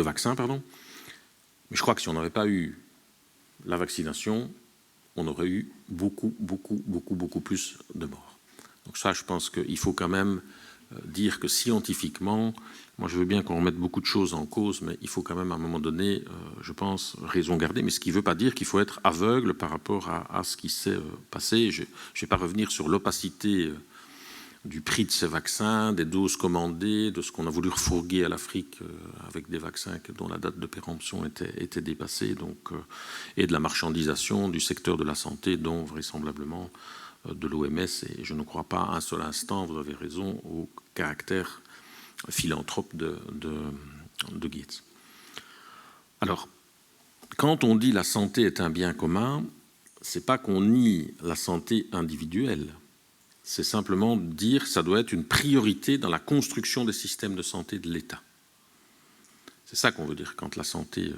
vaccins. Mais je crois que si on n'avait pas eu la vaccination, on aurait eu beaucoup plus de morts. Donc ça, je pense qu'il faut quand même dire que scientifiquement, moi je veux bien qu'on remette beaucoup de choses en cause, mais il faut quand même à un moment donné, je pense, raison garder. Mais ce qui ne veut pas dire qu'il faut être aveugle par rapport à ce qui s'est passé. Je ne vais pas revenir sur l'opacité du prix de ces vaccins, des doses commandées, de ce qu'on a voulu refourguer à l'Afrique avec des vaccins dont la date de péremption était dépassée, donc, et de la marchandisation du secteur de la santé, dont vraisemblablement de l'OMS, et je ne crois pas un seul instant, vous avez raison, au caractère philanthrope de Gates. Alors, quand on dit la santé est un bien commun, c'est pas qu'on nie la santé individuelle, c'est simplement dire que ça doit être une priorité dans la construction des systèmes de santé de l'État. C'est ça qu'on veut dire quand la santé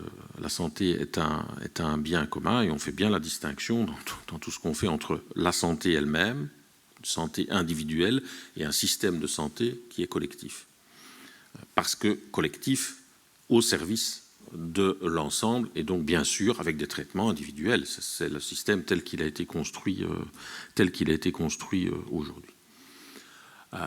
est un bien commun, et on fait bien la distinction dans tout ce qu'on fait entre la santé elle-même, une santé individuelle, et un système de santé qui est collectif. Parce que collectif au service de l'ensemble, et donc bien sûr avec des traitements individuels. C'est le système tel qu'il a été construit aujourd'hui.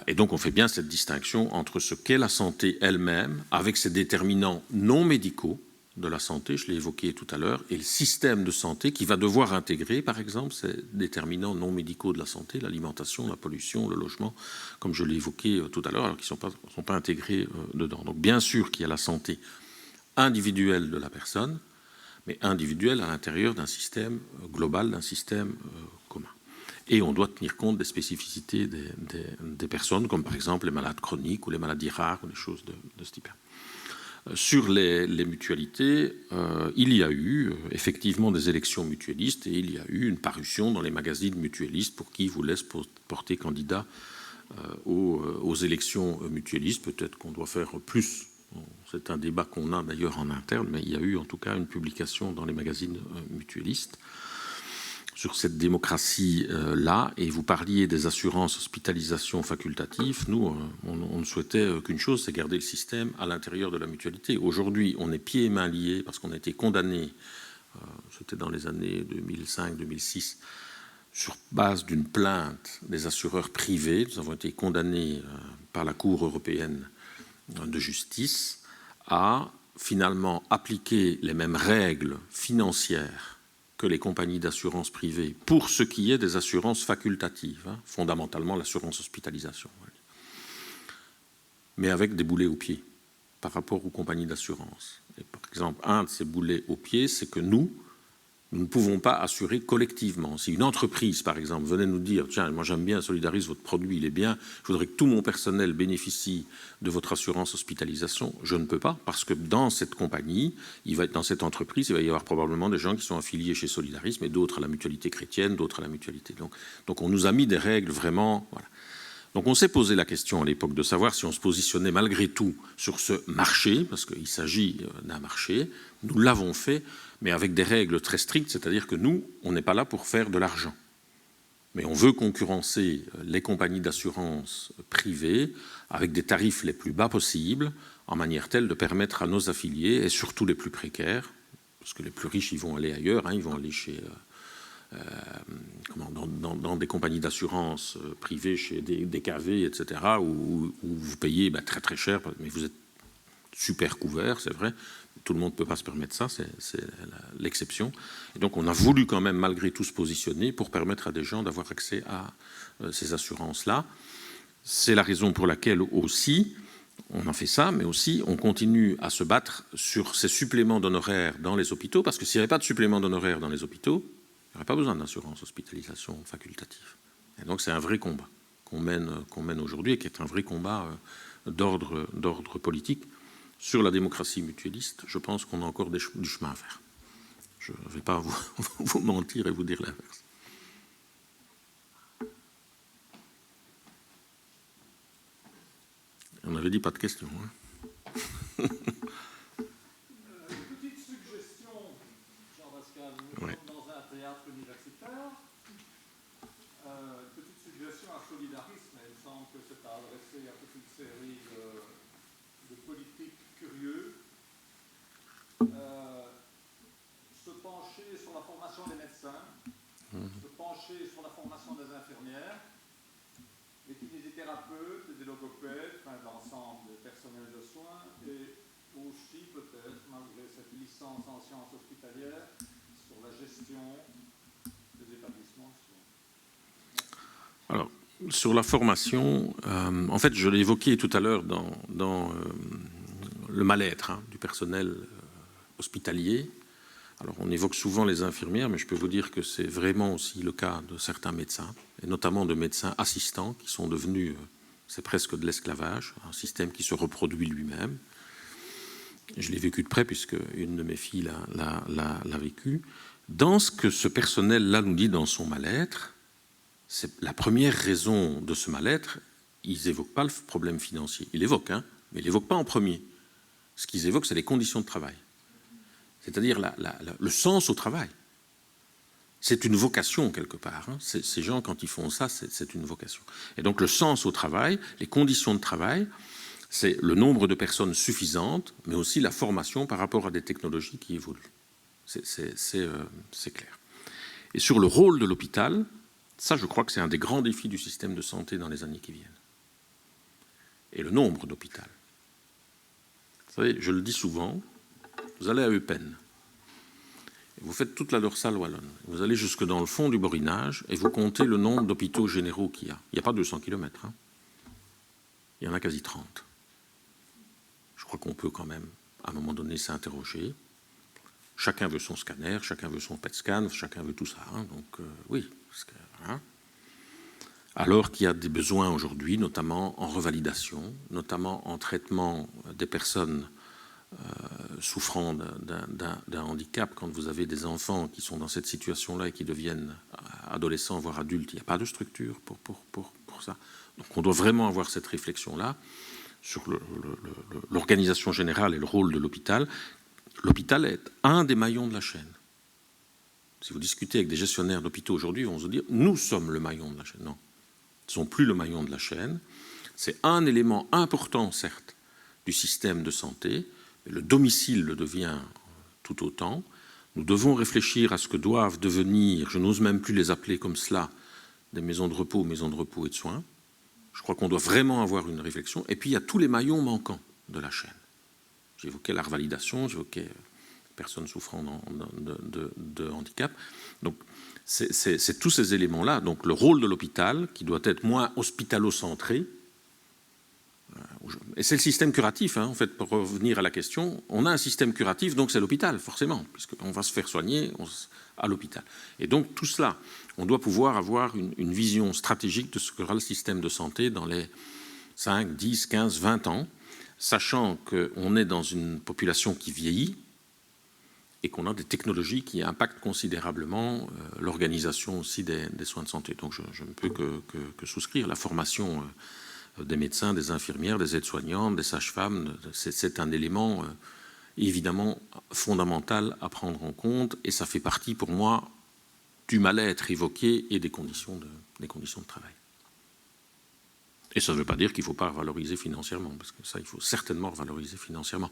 Et donc on fait bien cette distinction entre ce qu'est la santé elle-même, avec ses déterminants non médicaux de la santé, je l'ai évoqué tout à l'heure, et le système de santé qui va devoir intégrer, par exemple, ces déterminants non médicaux de la santé, l'alimentation, la pollution, le logement, comme je l'ai évoqué tout à l'heure, alors qu'ils ne sont pas intégrés dedans. Donc bien sûr qu'il y a la santé individuelle de la personne, mais individuelle à l'intérieur d'un système global, d'un système commun. Et on doit tenir compte des spécificités des personnes, comme par exemple les malades chroniques ou les maladies rares, ou des choses de ce type. Sur les mutualités, il y a eu effectivement des élections mutualistes, et il y a eu une parution dans les magazines mutualistes pour qui voulait se porter candidat aux élections mutualistes. Peut-être qu'on doit faire plus. C'est un débat qu'on a d'ailleurs en interne, mais il y a eu en tout cas une publication dans les magazines mutualistes sur cette démocratie-là. Et vous parliez des assurances hospitalisation facultatives. Nous, on ne souhaitait qu'une chose, c'est garder le système à l'intérieur de la mutualité. Aujourd'hui, on est pieds et mains liés parce qu'on a été condamné, c'était dans les années 2005-2006, sur base d'une plainte des assureurs privés. Nous avons été condamnés par la Cour européenne de justice à finalement appliquer les mêmes règles financières que les compagnies d'assurance privées pour ce qui est des assurances facultatives, fondamentalement l'assurance hospitalisation, mais avec des boulets aux pieds par rapport aux compagnies d'assurance. Et par exemple, un de ces boulets aux pieds, c'est que nous ne pouvons pas assurer collectivement. Si une entreprise, par exemple, venait nous dire « Tiens, moi j'aime bien Solidaris, votre produit, il est bien, je voudrais que tout mon personnel bénéficie de votre assurance hospitalisation », je ne peux pas, parce que dans cette compagnie, dans cette entreprise, il va y avoir probablement des gens qui sont affiliés chez Solidaris, mais d'autres à la mutualité chrétienne, d'autres à la mutualité. Donc on nous a mis des règles vraiment... Voilà. Donc on s'est posé la question à l'époque de savoir si on se positionnait malgré tout sur ce marché, parce qu'il s'agit d'un marché. Nous l'avons fait, mais avec des règles très strictes, c'est-à-dire que nous, on n'est pas là pour faire de l'argent. Mais on veut concurrencer les compagnies d'assurance privées avec des tarifs les plus bas possibles, en manière telle de permettre à nos affiliés, et surtout les plus précaires, parce que les plus riches, ils vont aller ailleurs, ils vont aller chez... dans des compagnies d'assurance privées, chez des KV, etc., où vous payez très très cher, mais vous êtes super couvert, c'est vrai. Tout le monde ne peut pas se permettre ça, c'est l'exception. Et donc on a voulu quand même malgré tout se positionner pour permettre à des gens d'avoir accès à ces assurances-là. C'est la raison pour laquelle aussi, on a fait ça, mais aussi on continue à se battre sur ces suppléments d'honoraires dans les hôpitaux, parce que s'il n'y avait pas de suppléments d'honoraires dans les hôpitaux, il n'y aurait pas besoin d'assurance hospitalisation facultative. Et donc c'est un vrai combat qu'on mène aujourd'hui et qui est un vrai combat d'ordre politique. Sur la démocratie mutualiste, je pense qu'on a encore du chemin à faire. Je ne vais pas vous mentir et vous dire l'inverse. On avait dit pas de questions. Petite suggestion, Jean-Pascal, nous sommes dans un théâtre universitaire. Petite suggestion à Solidaris, mais il me semble que c'est adressé à toute une série de politiques curieux. Se pencher sur la formation des médecins, se pencher sur la formation des infirmières, des kinésithérapeutes, des logopèdes, l'ensemble des personnels de soins, et aussi peut-être, malgré cette licence en sciences hospitalières, sur la gestion des établissements de soins. Alors, sur la formation, en fait, je l'ai évoqué tout à l'heure dans le mal-être du personnel hospitalier. Alors, on évoque souvent les infirmières, mais je peux vous dire que c'est vraiment aussi le cas de certains médecins, et notamment de médecins assistants qui sont devenus, c'est presque de l'esclavage, un système qui se reproduit lui-même. Je l'ai vécu de près puisque une de mes filles l'a vécu. Dans ce que ce personnel-là nous dit dans son mal-être, c'est la première raison de ce mal-être, ils n'évoquent pas le problème financier. Ils l'évoquent, mais ils ne l'évoquent pas en premier. Ce qu'ils évoquent, c'est les conditions de travail. C'est-à-dire le sens au travail. C'est une vocation, quelque part. Ces gens, quand ils font ça, c'est une vocation. Et donc, le sens au travail, les conditions de travail, c'est le nombre de personnes suffisantes, mais aussi la formation par rapport à des technologies qui évoluent. C'est clair. Et sur le rôle de l'hôpital, ça, je crois que c'est un des grands défis du système de santé dans les années qui viennent. Et le nombre d'hôpitaux. Vous savez, je le dis souvent, vous allez à Eupen, vous faites toute la dorsale wallonne, vous allez jusque dans le fond du Borinage et vous comptez le nombre d'hôpitaux généraux qu'il y a. Il n'y a pas 200 km, il y en a quasi 30. Je crois qu'on peut quand même, à un moment donné, s'interroger. Chacun veut son scanner, chacun veut son PET scan, chacun veut tout ça. Donc oui, alors qu'il y a des besoins aujourd'hui, notamment en revalidation, notamment en traitement des personnes souffrant d'un handicap. Quand vous avez des enfants qui sont dans cette situation-là et qui deviennent adolescents, voire adultes, il n'y a pas de structure pour pour ça. Donc on doit vraiment avoir cette réflexion-là sur l'organisation générale et le rôle de l'hôpital. L'hôpital est un des maillons de la chaîne. Si vous discutez avec des gestionnaires d'hôpitaux aujourd'hui, ils vont vous dire « nous sommes le maillon de la chaîne ». Non, ils ne sont plus le maillon de la chaîne. C'est un élément important, certes, du système de santé, mais le domicile le devient tout autant. Nous devons réfléchir à ce que doivent devenir, je n'ose même plus les appeler comme cela, des maisons de repos et de soins. Je crois qu'on doit vraiment avoir une réflexion. Et puis, il y a tous les maillons manquants de la chaîne. J'évoquais la revalidation, j'évoquais personnes souffrant de handicap. Donc, c'est tous ces éléments-là. Donc, le rôle de l'hôpital, qui doit être moins hospitalo-centré, et c'est le système curatif, hein, en fait, pour revenir à la question. On a un système curatif, donc c'est l'hôpital, forcément, puisqu'on va se faire soigner à l'hôpital. Et donc, tout cela, on doit pouvoir avoir une vision stratégique de ce qu'aura le système de santé dans les 5, 10, 15, 20 ans, sachant qu'on est dans une population qui vieillit et qu'on a des technologies qui impactent considérablement l'organisation aussi des soins de santé. Donc, je ne peux que souscrire. La formation des médecins, des infirmières, des aides-soignantes, des sages-femmes, c'est un élément évidemment fondamental à prendre en compte, et ça fait partie pour moi du mal-être évoqué et des conditions de travail. Et ça ne veut pas dire qu'il ne faut pas revaloriser financièrement, parce que ça, il faut certainement revaloriser financièrement.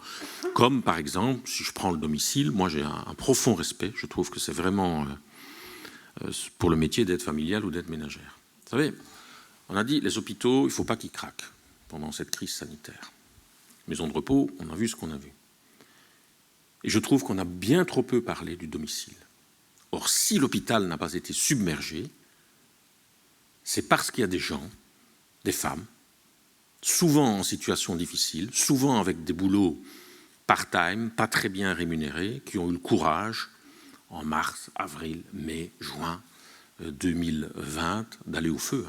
Comme par exemple, si je prends le domicile, moi j'ai un profond respect, je trouve que c'est vraiment pour le métier d'aide familiale ou d'aide ménagère. Vous savez, on a dit les hôpitaux, il ne faut pas qu'ils craquent pendant cette crise sanitaire. Maisons de repos, on a vu ce qu'on a vu. Et je trouve qu'on a bien trop peu parlé du domicile. Or, si l'hôpital n'a pas été submergé, c'est parce qu'il y a des gens, des femmes, souvent en situation difficile, souvent avec des boulots part-time, pas très bien rémunérés, qui ont eu le courage, en mars, avril, mai, juin 2020, d'aller au feu.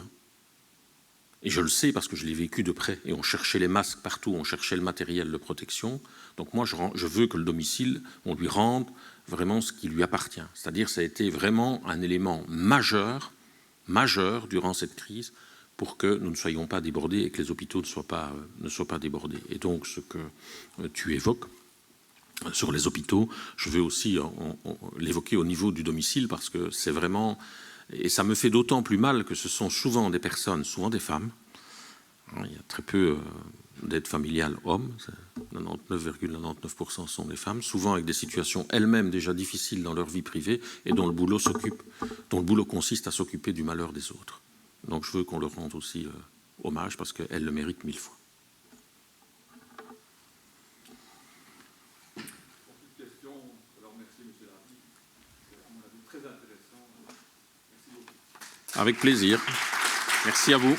Et je le sais parce que je l'ai vécu de près. Et on cherchait les masques partout, on cherchait le matériel de protection. Donc moi, je veux que le domicile, on lui rende vraiment ce qui lui appartient. C'est-à-dire ça a été vraiment un élément majeur durant cette crise pour que nous ne soyons pas débordés et que les hôpitaux ne soient pas débordés. Et donc ce que tu évoques sur les hôpitaux, je veux aussi l'évoquer au niveau du domicile parce que c'est vraiment... Et ça me fait d'autant plus mal que ce sont souvent des personnes, souvent des femmes. Il y a très peu d'aide familiale hommes, 99,99% sont des femmes, souvent avec des situations elles-mêmes déjà difficiles dans leur vie privée et dont le boulot consiste à s'occuper du malheur des autres. Donc je veux qu'on leur rende aussi hommage parce qu'elles le méritent 1000 fois. Avec plaisir. Merci à vous.